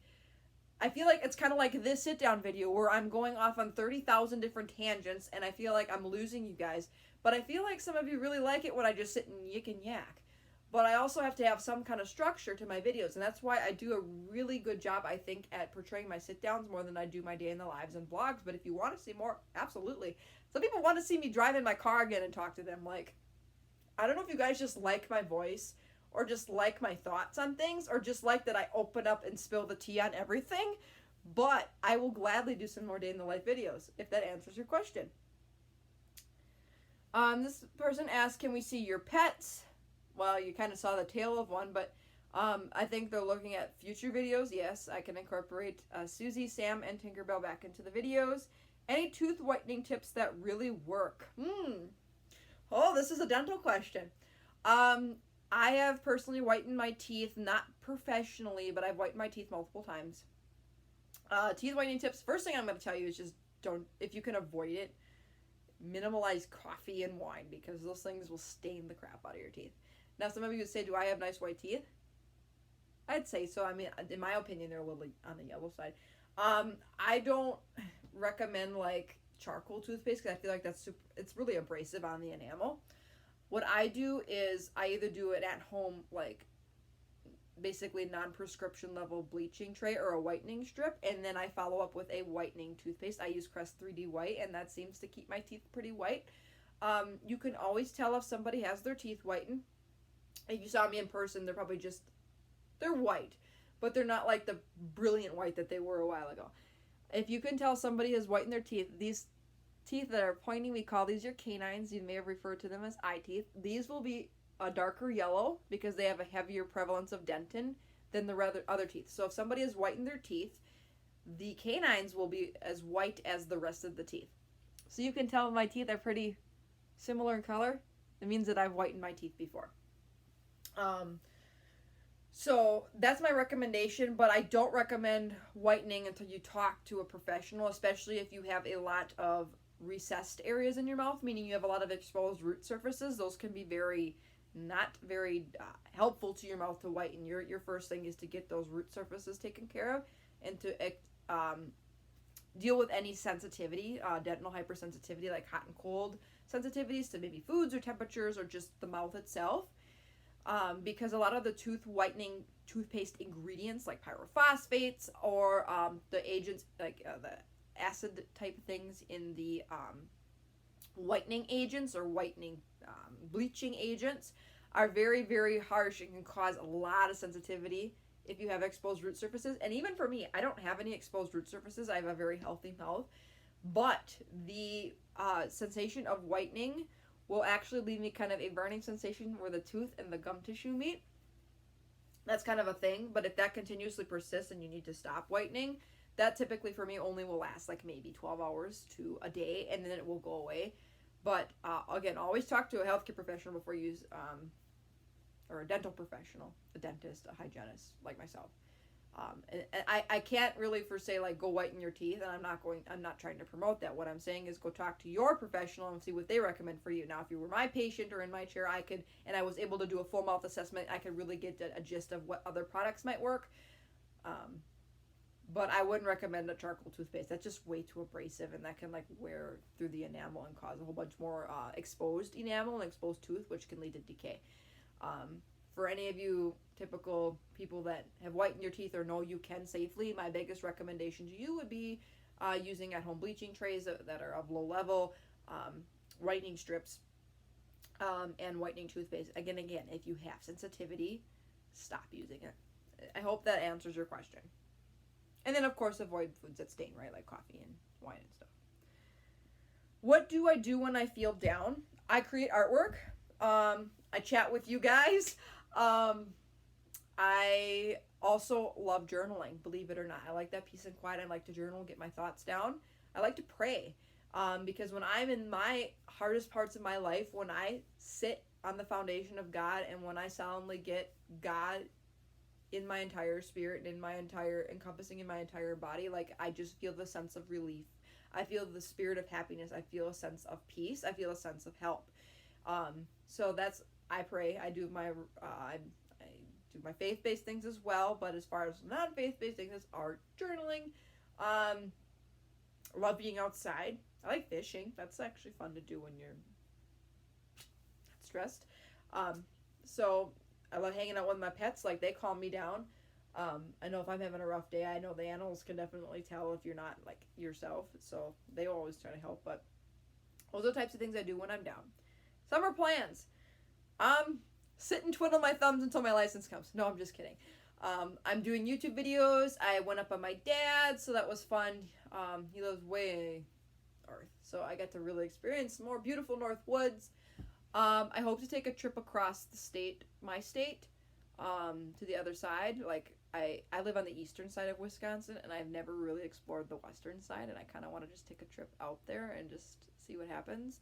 it's kind of like this sit-down video where I'm going off on 30,000 different tangents, and I feel like I'm losing you guys. But I feel like some of you really like it when I just sit and yick and yak. But I also have to have some kind of structure to my videos, and that's why I do a really good job, I think, at portraying my sit-downs more than I do my day in the lives and vlogs. But if you want to see more, absolutely. Some people want to see me drive in my car again and talk to them. Like, I don't know if you guys just like my voice, or just like my thoughts on things, or just like that I open up and spill the tea on everything, but I will gladly do some more day in the life videos, if that answers your question. This person asked, can we see your pets? Well, you kind of saw the tail of one, but I think they're looking at future videos. Yes, I can incorporate Susie, Sam, and Tinkerbell back into the videos. Any tooth whitening tips that really work? Oh, this is a dental question. I have personally whitened my teeth, not professionally, but I've whitened my teeth multiple times. Teeth whitening tips. First thing I'm going to tell you is just don't, if you can avoid it, minimalize coffee and wine, because those things will stain the crap out of your teeth. Now, some of you would say, do I have nice white teeth? I'd say so. I mean, in my opinion, they're a little on the yellow side. I don't recommend like charcoal toothpaste because I feel like it's really abrasive on the enamel. What I do is I either do it at home, like basically non-prescription level bleaching tray or a whitening strip, and then I follow up with a whitening toothpaste. I use Crest 3D White, and that seems to keep my teeth pretty white. You can always tell if somebody has their teeth whitened. If you saw me in person, they're white, but they're not like the brilliant white that they were a while ago. If you can tell somebody has whitened their teeth, these teeth that are pointing, we call these your canines. You may have referred to them as eye teeth. These will be a darker yellow because they have a heavier prevalence of dentin than the other teeth. So if somebody has whitened their teeth, the canines will be as white as the rest of the teeth. So you can tell my teeth are pretty similar in color. It means that I've whitened my teeth before. So that's my recommendation, but I don't recommend whitening until you talk to a professional, especially if you have a lot of recessed areas in your mouth, meaning you have a lot of exposed root surfaces. Those can be not very helpful to your mouth to whiten. Your first thing is to get those root surfaces taken care of and to deal with any sensitivity, dental hypersensitivity like hot and cold sensitivities to maybe foods or temperatures or just the mouth itself. Because a lot of the tooth whitening toothpaste ingredients like pyrophosphates or the agents like the acid type things in the whitening agents or whitening bleaching agents are very, very harsh and can cause a lot of sensitivity if you have exposed root surfaces. And even for me, I don't have any exposed root surfaces. I have a very healthy mouth. But the sensation of whitening will actually leave me kind of a burning sensation where the tooth and the gum tissue meet. That's kind of a thing, but if that continuously persists and you need to stop whitening, that typically for me only will last like maybe 12 hours to a day, and then it will go away. But again, always talk to a healthcare professional before you use, or a dental professional, a dentist, a hygienist like myself. And I can't really for say like go whiten your teeth, and I'm not trying to promote that. What I'm saying is go talk to your professional and see what they recommend for you. Now, if you were my patient or in my chair, and I was able to do a full mouth assessment, I could really get a gist of what other products might work. But I wouldn't recommend a charcoal toothpaste. That's just way too abrasive, and that can like wear through the enamel and cause a whole bunch more exposed enamel and exposed tooth, which can lead to decay. For any of you typical people that have whitened your teeth or know you can safely, my biggest recommendation to you would be using at-home bleaching trays that are of low level, whitening strips, and whitening toothpaste. Again, if you have sensitivity, stop using it. I hope that answers your question. And then, of course, avoid foods that stain, right, like coffee and wine and stuff. What do I do when I feel down? I create artwork. I chat with you guys. I also love journaling, believe it or not. I like that peace and quiet. I like to journal, get my thoughts down. I like to pray, because when I'm in my hardest parts of my life, when I sit on the foundation of God and when I solemnly get God in my entire spirit and encompassing in my entire body, like I just feel the sense of relief. I feel the spirit of happiness. I feel a sense of peace. I feel a sense of help. So I pray. I do my faith-based things as well, but as far as non-faith-based things, it's art, journaling. Love being outside. I like fishing. That's actually fun to do when you're stressed. So I love hanging out with my pets. Like, they calm me down. I know if I'm having a rough day, I know the animals can definitely tell if you're not like yourself. So they always try to help. But those are the types of things I do when I'm down. Summer plans. Sit and twiddle my thumbs until my license comes. No, I'm just kidding. I'm doing YouTube videos. I went up on my dad, so that was fun. He lives way north, so I got to really experience more beautiful north woods. I hope to take a trip across my state, to the other side. Like, I live on the eastern side of Wisconsin, and I've never really explored the western side, and I kind of want to just take a trip out there and just see what happens.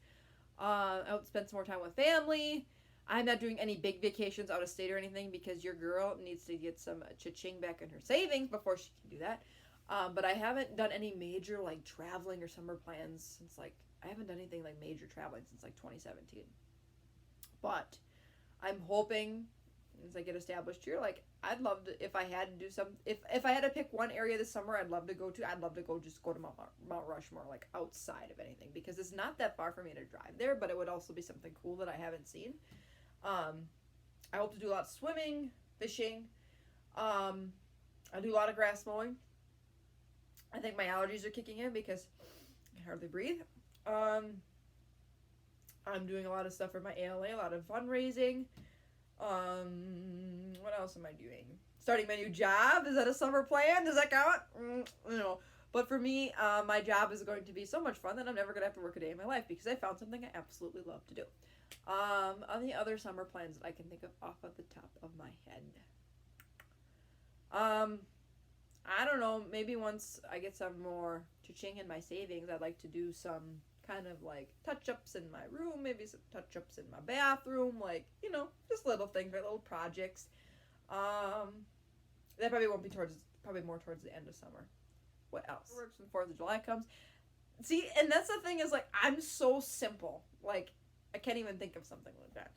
I hope to spend some more time with family. I'm not doing any big vacations out of state or anything because your girl needs to get some cha-ching back in her savings before she can do that. But I haven't done any major like traveling or summer plans since like I haven't done anything like major traveling since like 2017. But I'm hoping as I get established here, like I'd love to if I had to do some if I had to pick one area this summer I'd love to go to, I'd love to go just go to Mount Rushmore, like outside of anything, because it's not that far for me to drive there, but it would also be something cool that I haven't seen. I hope to do a lot of swimming, fishing. I do a lot of grass mowing. I think my allergies are kicking in because I can hardly breathe. I'm doing a lot of stuff for my ALA, a lot of fundraising. What else am I doing? Starting my new job. Is that a summer plan? Does that count? No. But for me, my job is going to be so much fun that I'm never going to have to work a day in my life because I found something I absolutely love to do. On the other summer plans that I can think of off of the top of my head. I don't know, maybe once I get some more cha-ching in my savings, I'd like to do some kind of like touch-ups in my room, maybe some touch-ups in my bathroom, like, you know, just little things, right, little projects. That probably won't be probably more towards the end of summer. What else? Works when 4th of July comes. See, and that's the thing is, like, I'm so simple. Like, I can't even think of something like that.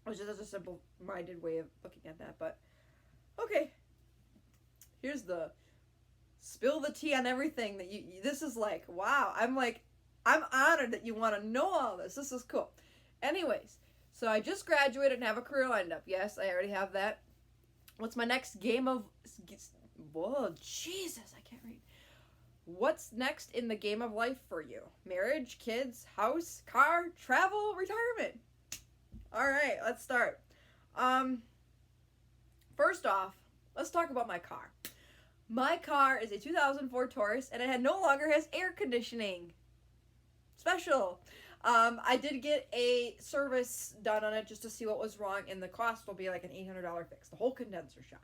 Which is just a simple-minded way of looking at that, but okay. Here's the spill the tea on everything that you this is like, wow. I'm honored that you want to know all this. This is cool. Anyways, so I just graduated and have a career lined up. Yes, I already have that. What's my next game of... Whoa, Jesus, I can't read. What's next in the game of life for you? Marriage, kids, house, car, travel, retirement. All right, let's start. First off, let's talk about my car. My car is a 2004 Taurus, and it no longer has air conditioning. Special. I did get a service done on it just to see what was wrong, and the cost will be like an $800 fix. The whole condenser shot.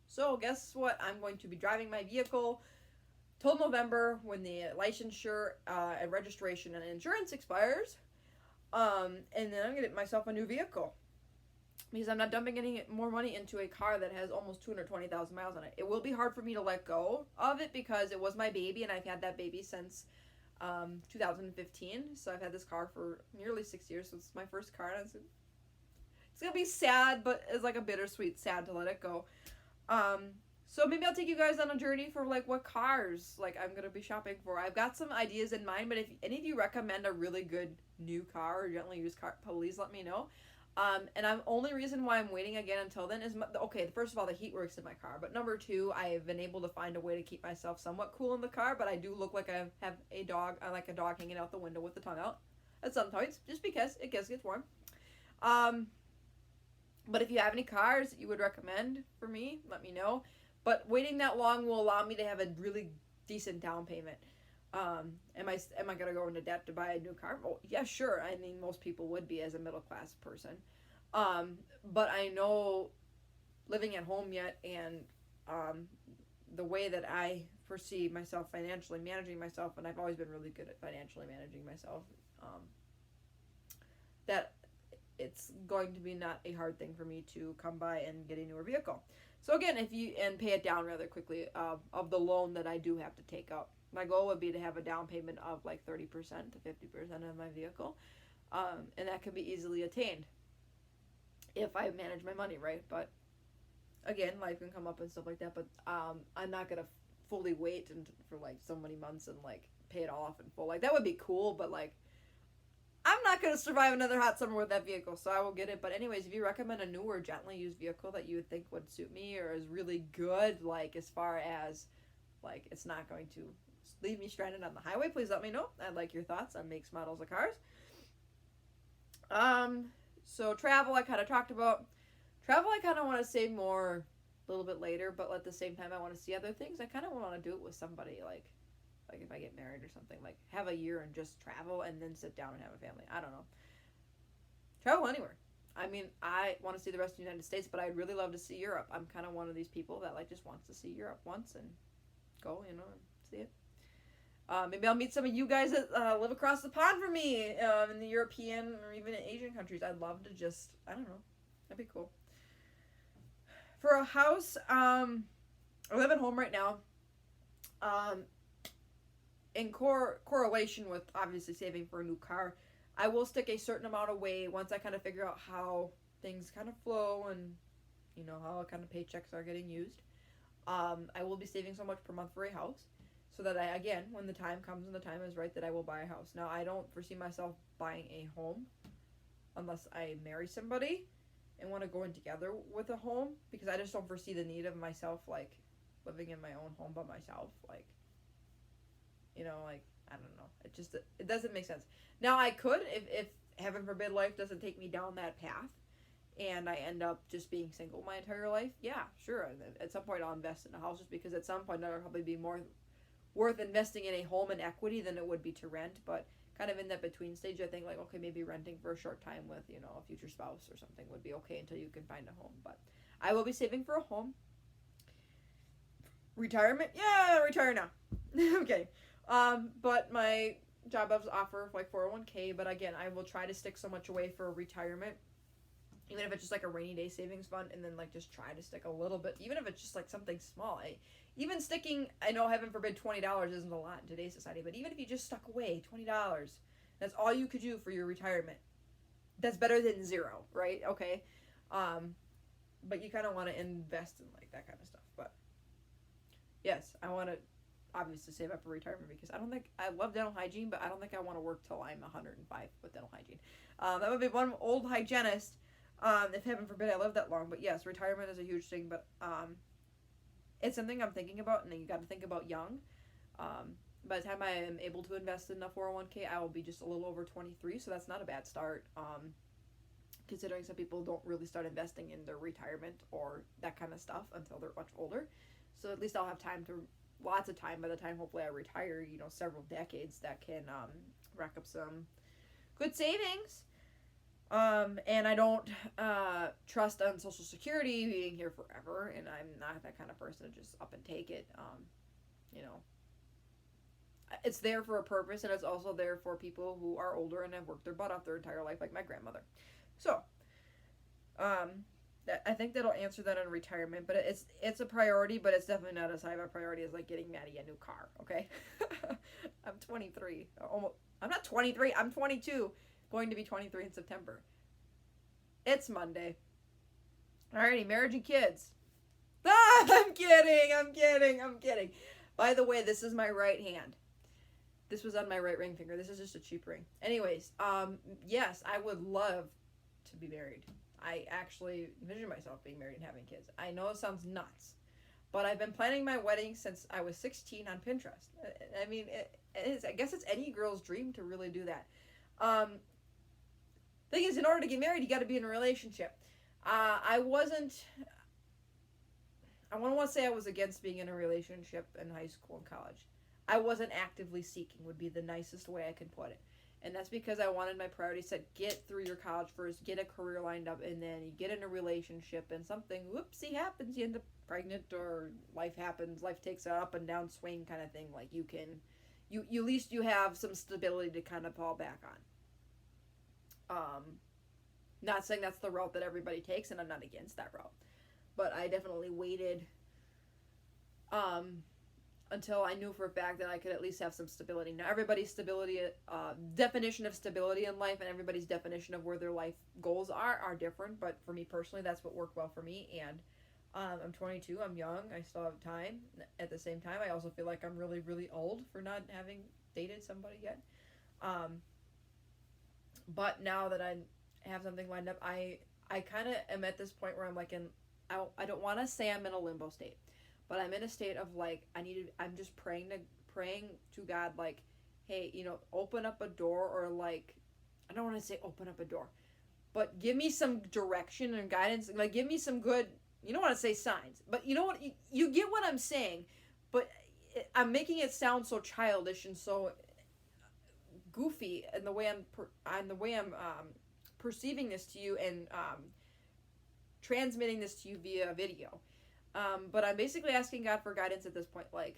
So guess what? I'm going to be driving my vehicle till November when the licensure and registration and insurance expires. And then I'm going to get myself a new vehicle. Because I'm not dumping any more money into a car that has almost 220,000 miles on it. It will be hard for me to let go of it because it was my baby, and I've had that baby since 2015. So I've had this car for nearly 6 years. So it's my first car. And it's going to be sad, but it's like a bittersweet sad to let it go. So maybe I'll take you guys on a journey for like what cars like I'm going to be shopping for. I've got some ideas in mind, but if any of you recommend a really good new car or gently used car, please let me know. And I'm only reason why I'm waiting again until then is, okay, first of all, the heat works in my car. But number two, I have been able to find a way to keep myself somewhat cool in the car, but I do look like I have a dog. I like a dog hanging out the window with the tongue out at some points, just because it gets warm. But if you have any cars that you would recommend for me, let me know. But waiting that long will allow me to have a really decent down payment. Am I gonna go into debt to buy a new car? Well, yeah, sure. I mean, most people would be as a middle class person. But I know living at home yet and the way that I foresee myself financially managing myself, and I've always been really good at financially managing myself, that it's going to be not a hard thing for me to come by and get a newer vehicle. So again, and pay it down rather quickly of the loan that I do have to take out. My goal would be to have a down payment of like 30% to 50% of my vehicle, and that can be easily attained if I manage my money right. But again, life can come up and stuff like that. But I'm not gonna fully wait for like so many months and like pay it all off in full. Like that would be cool, but like I'm not gonna survive another hot summer with that vehicle, so I will get it. But anyways, if you recommend a newer, gently used vehicle that you would think would suit me or is really good, like as far as like it's not going to leave me stranded on the highway, please let me know. I'd like your thoughts on makes, models of cars. So travel I kind of talked about. Travel I kind of want to save more a little bit later, but at the same time I want to see other things. I kind of want to do it with somebody, like if I get married or something, like have a year and just travel and then sit down and have a family. I don't know. Travel anywhere. I mean, I want to see the rest of the United States, but I'd really love to see Europe. I'm kind of one of these people that like just wants to see Europe once and go, and see it. Maybe I'll meet some of you guys that live across the pond from me in the European or even in Asian countries. I'd love to just, I don't know. That'd be cool. For a house, I live at home right now. In correlation with obviously saving for a new car, I will stick a certain amount away once I kind of figure out how things kind of flow and, you know, how kind of paychecks are getting used. I will be saving so much per month for a house so that I, again, when the time comes and the time is right, that I will buy a house. Now, I don't foresee myself buying a home unless I marry somebody and want to go in together with a home, because I just don't foresee the need of myself, like, living in my own home by myself. Like, you know, like, I don't know. It doesn't make sense. Now, I could, if heaven forbid life doesn't take me down that path and I end up just being single my entire life, yeah, sure. At some point I'll invest in a house, just because at some point it'll probably be more worth investing in a home and equity than it would be to rent. But kind of in that between stage, I think, like, okay, maybe renting for a short time with, you know, a future spouse or something would be okay until you can find a home. But I will be saving for a home. Retirement? Yeah, retire now. Okay. But my job offer like 401k, but again, I will try to stick so much away for retirement, even if it's just like a rainy day savings fund, and then like just try to stick a little bit, even if it's just like something small. Even sticking, I know heaven forbid $20 isn't a lot in today's society, but even if you just stuck away $20, that's all you could do for your retirement. That's better than zero, right? Okay. But you kind of want to invest in like that kind of stuff. But yes, I want to obviously save up for retirement, because I love dental hygiene, but I don't think I want to work till I'm 105 with dental hygiene. That would be one old hygienist, if heaven forbid I live that long. But yes, retirement is a huge thing, but it's something I'm thinking about, and you got to think about young. By the time I am able to invest in a 401k, I will be just a little over 23, so that's not a bad start, considering some people don't really start investing in their retirement or that kind of stuff until they're much older. So at least I'll have lots of time by the time hopefully I retire, you know, several decades that can rack up some good savings. And I don't trust on Social Security being here forever, and I'm not that kind of person to just up and take it. You know, it's there for a purpose, and it's also there for people who are older and have worked their butt off their entire life, like my grandmother. So, I think that'll answer that on retirement, but it's a priority, but it's definitely not as high of a priority as like getting Maddie a new car, okay? I'm 23. I'm not 23, I'm 22. Going to be 23 in September. It's Monday. Alrighty, marriage and kids. Ah, I'm kidding. By the way, this is my right hand. This was on my right ring finger. This is just a cheap ring. Anyways, yes, I would love to be married. I actually envision myself being married and having kids. I know it sounds nuts, but I've been planning my wedding since I was 16 on Pinterest. I mean, I guess it's any girl's dream to really do that. Thing is, in order to get married, you got to be in a relationship. I want to say I was against being in a relationship in high school and college. I wasn't actively seeking, would be the nicest way I can put it. And that's because I wanted my priorities set. Get through your college first, get a career lined up, and then you get in a relationship, and something whoopsie happens, you end up pregnant, or life happens, life takes an up and down swing kind of thing. Like, you at least you have some stability to kind of fall back on. Not saying that's the route that everybody takes, and I'm not against that route, but I definitely waited until I knew for a fact that I could at least have some stability. Now, everybody's definition of stability in life and everybody's definition of where their life goals are different, but for me personally, that's what worked well for me. And I'm 22, I'm young, I still have time. At the same time, I also feel like I'm really, really old for not having dated somebody yet. But now that I have something lined up, I kind of am at this point where I'm like I don't want to say I'm in a limbo state, but I'm in a state of like, I'm just praying to God, like, hey, you know, open up a door, or like, I don't want to say open up a door, but give me some direction and guidance, like give me some good, you don't want to say signs, but you know what, you get what I'm saying, but I'm making it sound so childish and so goofy in the way I'm perceiving this to you and transmitting this to you via video. But I'm basically asking God for guidance at this point, like,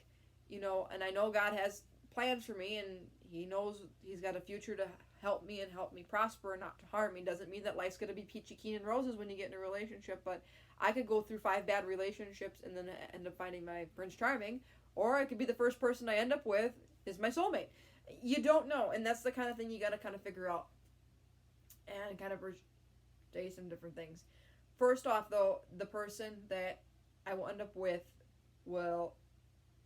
you know, and I know God has plans for me, and he knows he's got a future to help me and help me prosper and not to harm me. Doesn't mean that life's going to be peachy keen and roses when you get in a relationship, but I could go through 5 bad relationships and then end up finding my Prince Charming, or I could be the first person I end up with is my soulmate. You don't know, and that's the kind of thing you got to kind of figure out and kind of say some different things. First off, though, the person that I will end up with will,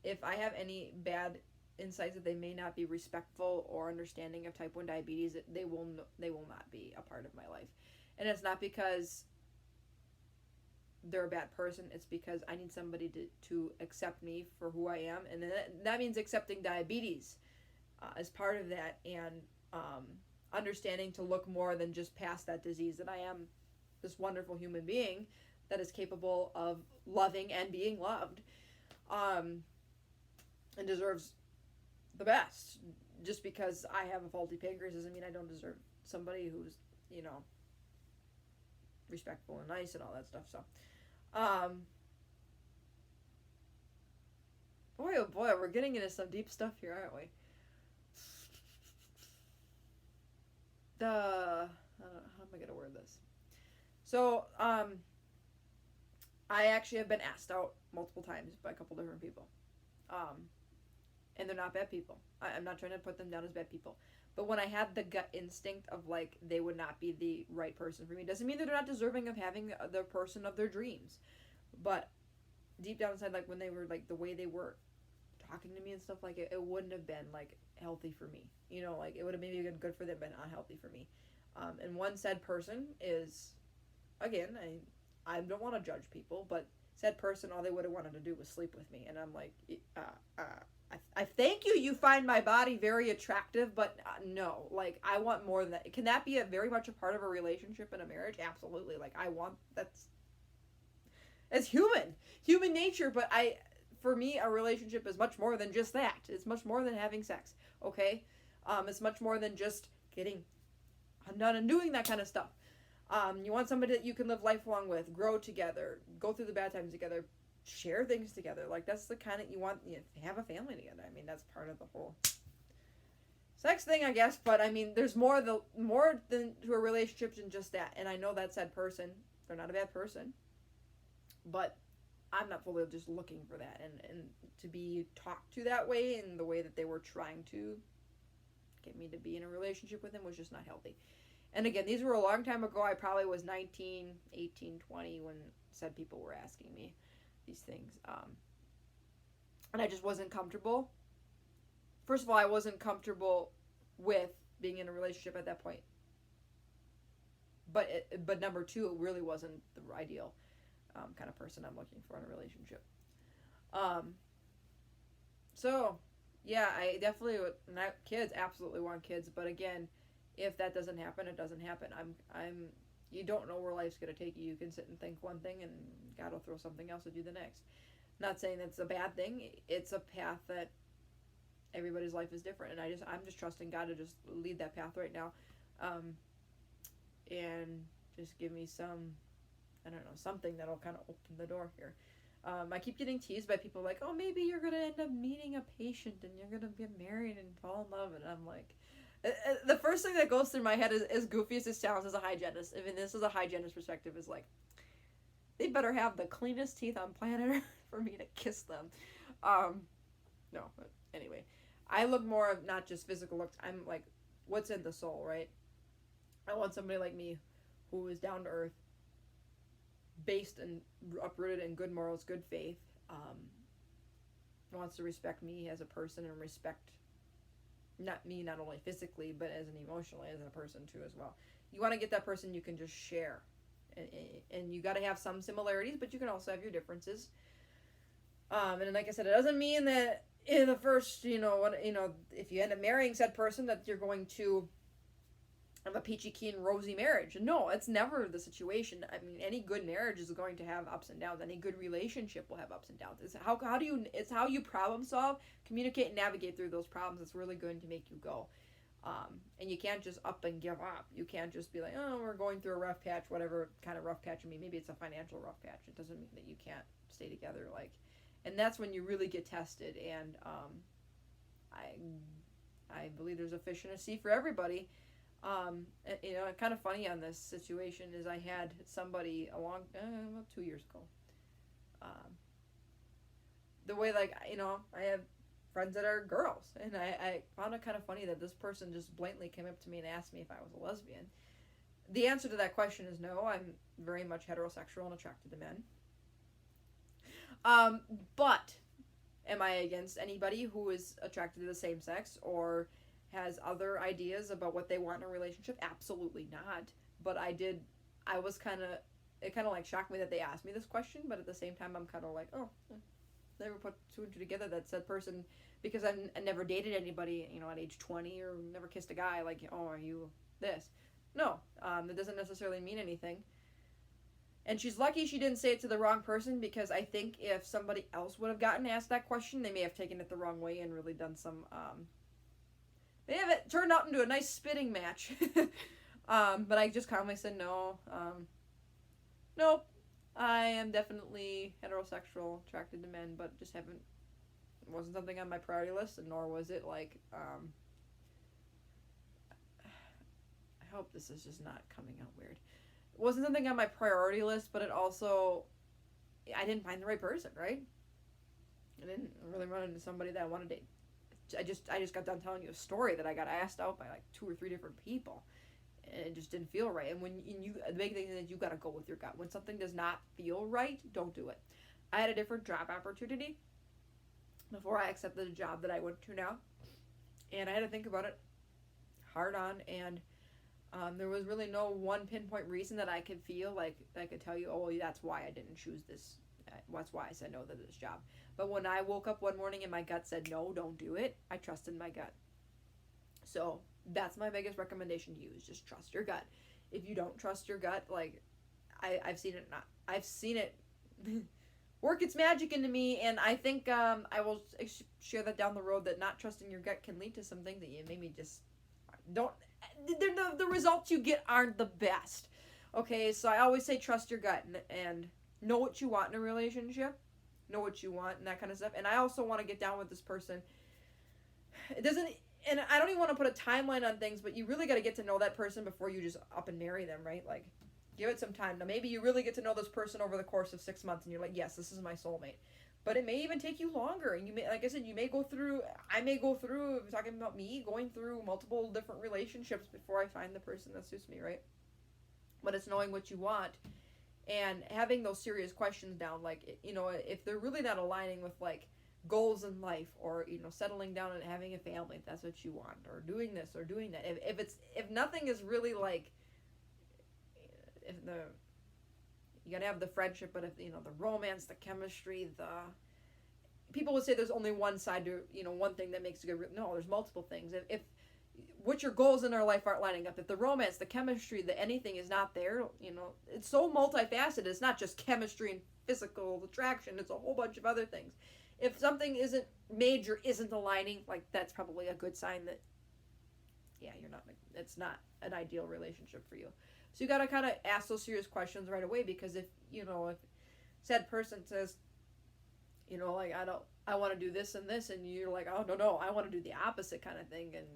if I have any bad insights that they may not be respectful or understanding of type 1 diabetes, they will not be a part of my life. And it's not because they're a bad person, it's because I need somebody to accept me for who I am, and that means accepting diabetes as part of that, and understanding to look more than just past that disease, that I am this wonderful human being that is capable of loving and being loved, and deserves the best. Just because I have a faulty pancreas doesn't mean I don't deserve somebody who's, respectful and nice and all that stuff. So, boy, oh boy, we're getting into some deep stuff here, aren't we? How am I gonna word this? So, I actually have been asked out multiple times by a couple different people. And they're not bad people. I'm not trying to put them down as bad people. But when I had the gut instinct of, like, they would not be the right person for me, doesn't mean that they're not deserving of having the person of their dreams. But deep down inside, like, when they were, like, the way they were talking to me and stuff, like, it wouldn't have been, like, healthy for me. Like, it would have maybe been good for them, but not healthy for me. And one said person is, again, I don't want to judge people, but said person, all they would have wanted to do was sleep with me. And I'm like, I thank you. You find my body very attractive, but no, like, I want more than that. Can that be very much a part of a relationship and a marriage? Absolutely. Like, it's human nature. But for me, a relationship is much more than just that. It's much more than having sex. Okay. It's much more than just getting done and doing that kind of stuff. You want somebody that you can live lifelong with, grow together, go through the bad times together, share things together. Like, that's the kind of, you want, have a family together. I mean, that's part of the whole sex thing, I guess. But I mean, there's more than to a relationship than just that. And I know that said person, they're not a bad person, but I'm not fully just looking for that. And to be talked to that way, and the way that they were trying to get me to be in a relationship with them, was just not healthy. And again, these were a long time ago. I probably was 19, 18, 20 when said people were asking me these things. And I just wasn't comfortable. First of all, I wasn't comfortable with being in a relationship at that point. But number two, it really wasn't the ideal kind of person I'm looking for in a relationship. So, yeah, I definitely would, kids, absolutely want kids. But again, if that doesn't happen, it doesn't happen. You don't know where life's going to take you. You can sit and think one thing, and God will throw something else at you the next. Not saying that's a bad thing. It's a path that everybody's life is different, and I'm just trusting God to just lead that path right now, and just give me something that'll kind of open the door here. I keep getting teased by people like, oh, maybe you're going to end up meeting a patient, and you're going to get married and fall in love, and I'm like, the first thing that goes through my head is, as goofy as it sounds as a hygienist, I mean, this is a hygienist perspective, is like, they better have the cleanest teeth on planet Earth for me to kiss them. No, but anyway, I look more of not just physical looks. I'm like, what's in the soul, right? I want somebody like me who is down to earth, based and uprooted in good morals, good faith, wants to respect me as a person and respect not me not only physically but as an emotionally as a person too as well. You want to get that person you can just share, and you got to have some similarities, but you can also have your differences. And like I said, it doesn't mean that in the first, if you end up marrying said person, that you're going to have a peachy keen rosy marriage. No, it's never the situation. I mean, any good marriage is going to have ups and downs. Any good relationship will have ups and downs. It's how you problem solve, communicate, and navigate through those problems that's really going to make you go. And you can't just up and give up. You can't just be like, oh, we're going through a rough patch, whatever kind of rough patch. I mean, maybe it's a financial rough patch. It doesn't mean that you can't stay together. And that's when you really get tested. And I believe there's a fish in a sea for everybody. You know, kind of funny on this situation is I had somebody about 2 years ago. The way, like, you know, I have friends that are girls, and I found it kind of funny that this person just blatantly came up to me and asked me if I was a lesbian. The answer to that question is no. I'm very much heterosexual and attracted to men. But am I against anybody who is attracted to the same sex or has other ideas about what they want in a relationship? Absolutely not. But I was it kind of like shocked me that they asked me this question, but at the same time I'm kind of like, oh, never put two and two together that said person, because I never dated anybody, you know, at age 20, or never kissed a guy, like, oh, are you this? No, that doesn't necessarily mean anything. And she's lucky she didn't say it to the wrong person, because I think if somebody else would have gotten asked that question, they may have taken it the wrong way and really done some, they have it turned out into a nice spitting match. But I just calmly said no. Nope. I am definitely heterosexual, attracted to men, but just it wasn't something on my priority list, and nor was it like, I hope this is just not coming out weird. It wasn't something on my priority list, but it also, I didn't find the right person, right? I didn't really run into somebody that I wanted to date. I just got done telling you a story that I got asked out by like 2 or 3 different people. And it just didn't feel right. And the big thing is you got to go with your gut. When something does not feel right, don't do it. I had a different job opportunity before I accepted the job that I went to now. And I had to think about it hard on. And there was really no one pinpoint reason that I could feel like I could tell you, oh, that's why I didn't choose this. That's why I said no to this job. But when I woke up one morning and my gut said, no, don't do it, I trusted my gut. So that's my biggest recommendation to you, is just trust your gut. If you don't trust your gut, like, I've seen it work its magic into me, and I think I will share that down the road, that not trusting your gut can lead to some things that you maybe just don't, the results you get aren't the best. Okay, so I always say trust your gut, and know what you want in a relationship, know what you want, and that kind of stuff. And I also want to get down with this person. It doesn't, and I don't even want to put a timeline on things, but you really got to get to know that person before you just up and marry them, right? Like, give it some time. Now, maybe you really get to know this person over the course of 6 months, and you're like, yes, this is my soulmate. But it may even take you longer, and you may, like I said, I may go through, talking about me, going through multiple different relationships before I find the person that suits me, right? But it's knowing what you want and having those serious questions down, like, you know, if they're really not aligning with, like, goals in life, or, you know, settling down and having a family, if that's what you want, or doing this or doing that. If nothing is really, like, you gotta have the friendship, but if, you know, the romance, the chemistry, people would say there's only one side to, you know, one thing that makes a good, no, there's multiple things. If what your goals in our life aren't lining up, if the romance, the chemistry, the anything is not there, you know, it's so multifaceted. It's not just chemistry and physical attraction, it's a whole bunch of other things. If something isn't major, isn't aligning, like, that's probably a good sign that, yeah, it's not an ideal relationship for you. So you got to kind of ask those serious questions right away, because if said person says, you know, like, I want to do this and this, and you're like, oh, no, I want to do the opposite kind of thing, and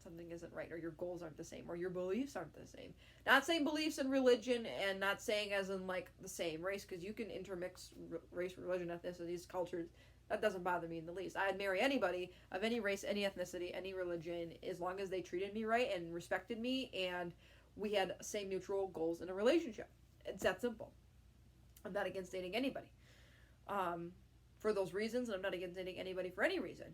something isn't right, or your goals aren't the same, or your beliefs aren't the same. Not saying beliefs in religion, and not saying as in, like, the same race, because you can intermix race, religion, ethnicities, cultures. That doesn't bother me in the least. I'd marry anybody of any race, any ethnicity, any religion, as long as they treated me right and respected me, and we had same mutual goals in a relationship. It's that simple. I'm not against dating anybody for those reasons, and I'm not against dating anybody for any reason.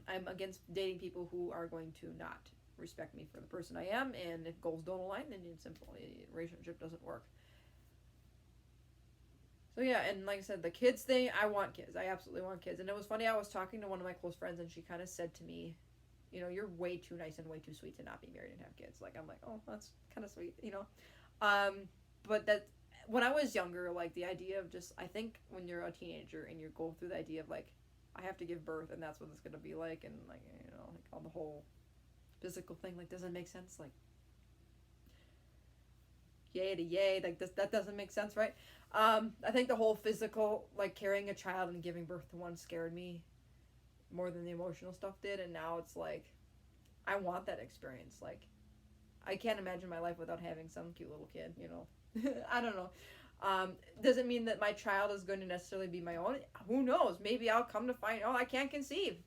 I'm against dating people who are going to not respect me for the person I am, and if goals don't align, then it's simple. A relationship doesn't work. So yeah, and like I said, the kids thing, I want kids. I absolutely want kids. And it was funny, I was talking to one of my close friends, and she kind of said to me, you know, you're way too nice and way too sweet to not be married and have kids. Like, I'm like, oh, that's kind of sweet, you know. But that, when I was younger, like, the idea of just, I think when you're a teenager and you're going through the idea of, like, I have to give birth, and that's what it's going to be like, and, like, you know, like, all the whole physical thing, like, doesn't make sense. Like, yay to yay, like, that doesn't make sense, right? I think the whole physical, like, carrying a child and giving birth to one scared me. more than the emotional stuff did, and now it's like, I want that experience. Like, I can't imagine my life without having some cute little kid, you know. I don't know. Doesn't mean that my child is going to necessarily be my own. Who knows? Maybe I'll come to find, oh, I can't conceive.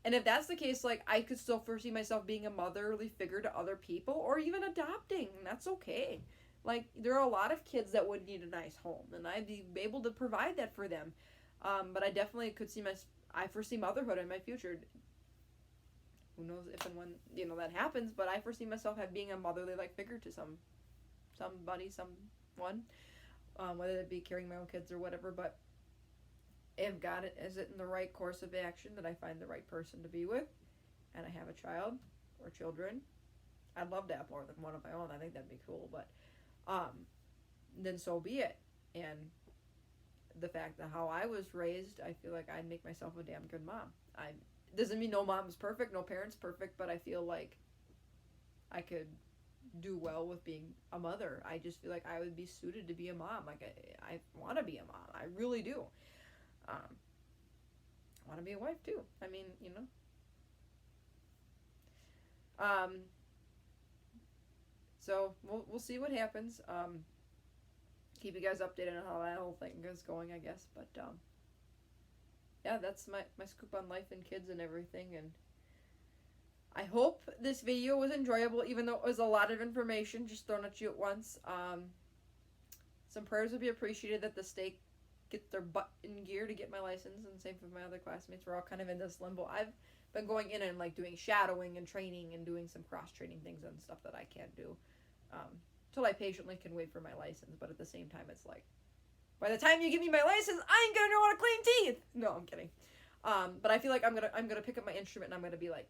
And if that's the case, like, I could still foresee myself being a motherly figure to other people, or even adopting. That's okay. Like, there are a lot of kids that would need a nice home, and I'd be able to provide that for them. But I definitely could see I foresee motherhood in my future. Who knows if and when, you know, that happens, but I foresee myself being a motherly, like, figure to somebody, someone, whether it be carrying my own kids or whatever. But if God is it in the right course of action that I find the right person to be with, and I have a child or children, I'd love to have more than one of my own. I think that'd be cool, but then so be it. And the fact that how I was raised, I feel like I'd make myself a damn good mom. Doesn't mean no mom's perfect, no parent's perfect, but I feel like I could do well with being a mother. I just feel like I would be suited to be a mom. Like, I want to be a mom. I really do. I want to be a wife too. I mean, you know. So we'll see what happens. Keep you guys updated on how that whole thing is going, I guess. But yeah, that's my scoop on life and kids and everything. And I hope this video was enjoyable, even though it was a lot of information just thrown at you at once. Some prayers would be appreciated that the state gets their butt in gear to get my license, and same for my other classmates. We're all kind of in this limbo. I've been going in and like doing shadowing and training and doing some cross-training things and stuff that I can't do. Till I patiently can wait for my license, but at the same time, it's like, by the time you give me my license, I ain't gonna know how to clean teeth. No, I'm kidding. But I feel like I'm gonna pick up my instrument and I'm gonna be like,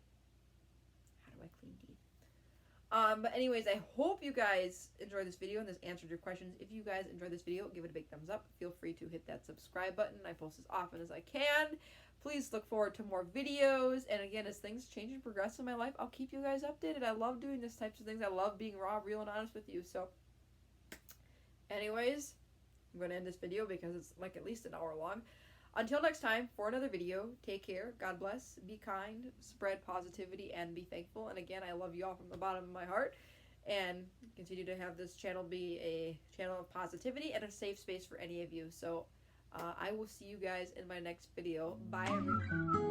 how do I clean teeth? But anyways, I hope you guys enjoyed this video and this answered your questions. If you guys enjoyed this video, give it a big thumbs up. Feel free to hit that subscribe button. I post as often as I can. Please look forward to more videos. And again, as things change and progress in my life, I'll keep you guys updated. I love doing these types of things. I love being raw, real, and honest with you. So anyways, I'm going to end this video because it's like at least an hour long. Until next time, for another video, take care, God bless, be kind, spread positivity, and be thankful. And again, I love you all from the bottom of my heart, and continue to have this channel be a channel of positivity and a safe space for any of you. So I will see you guys in my next video. Bye, everyone.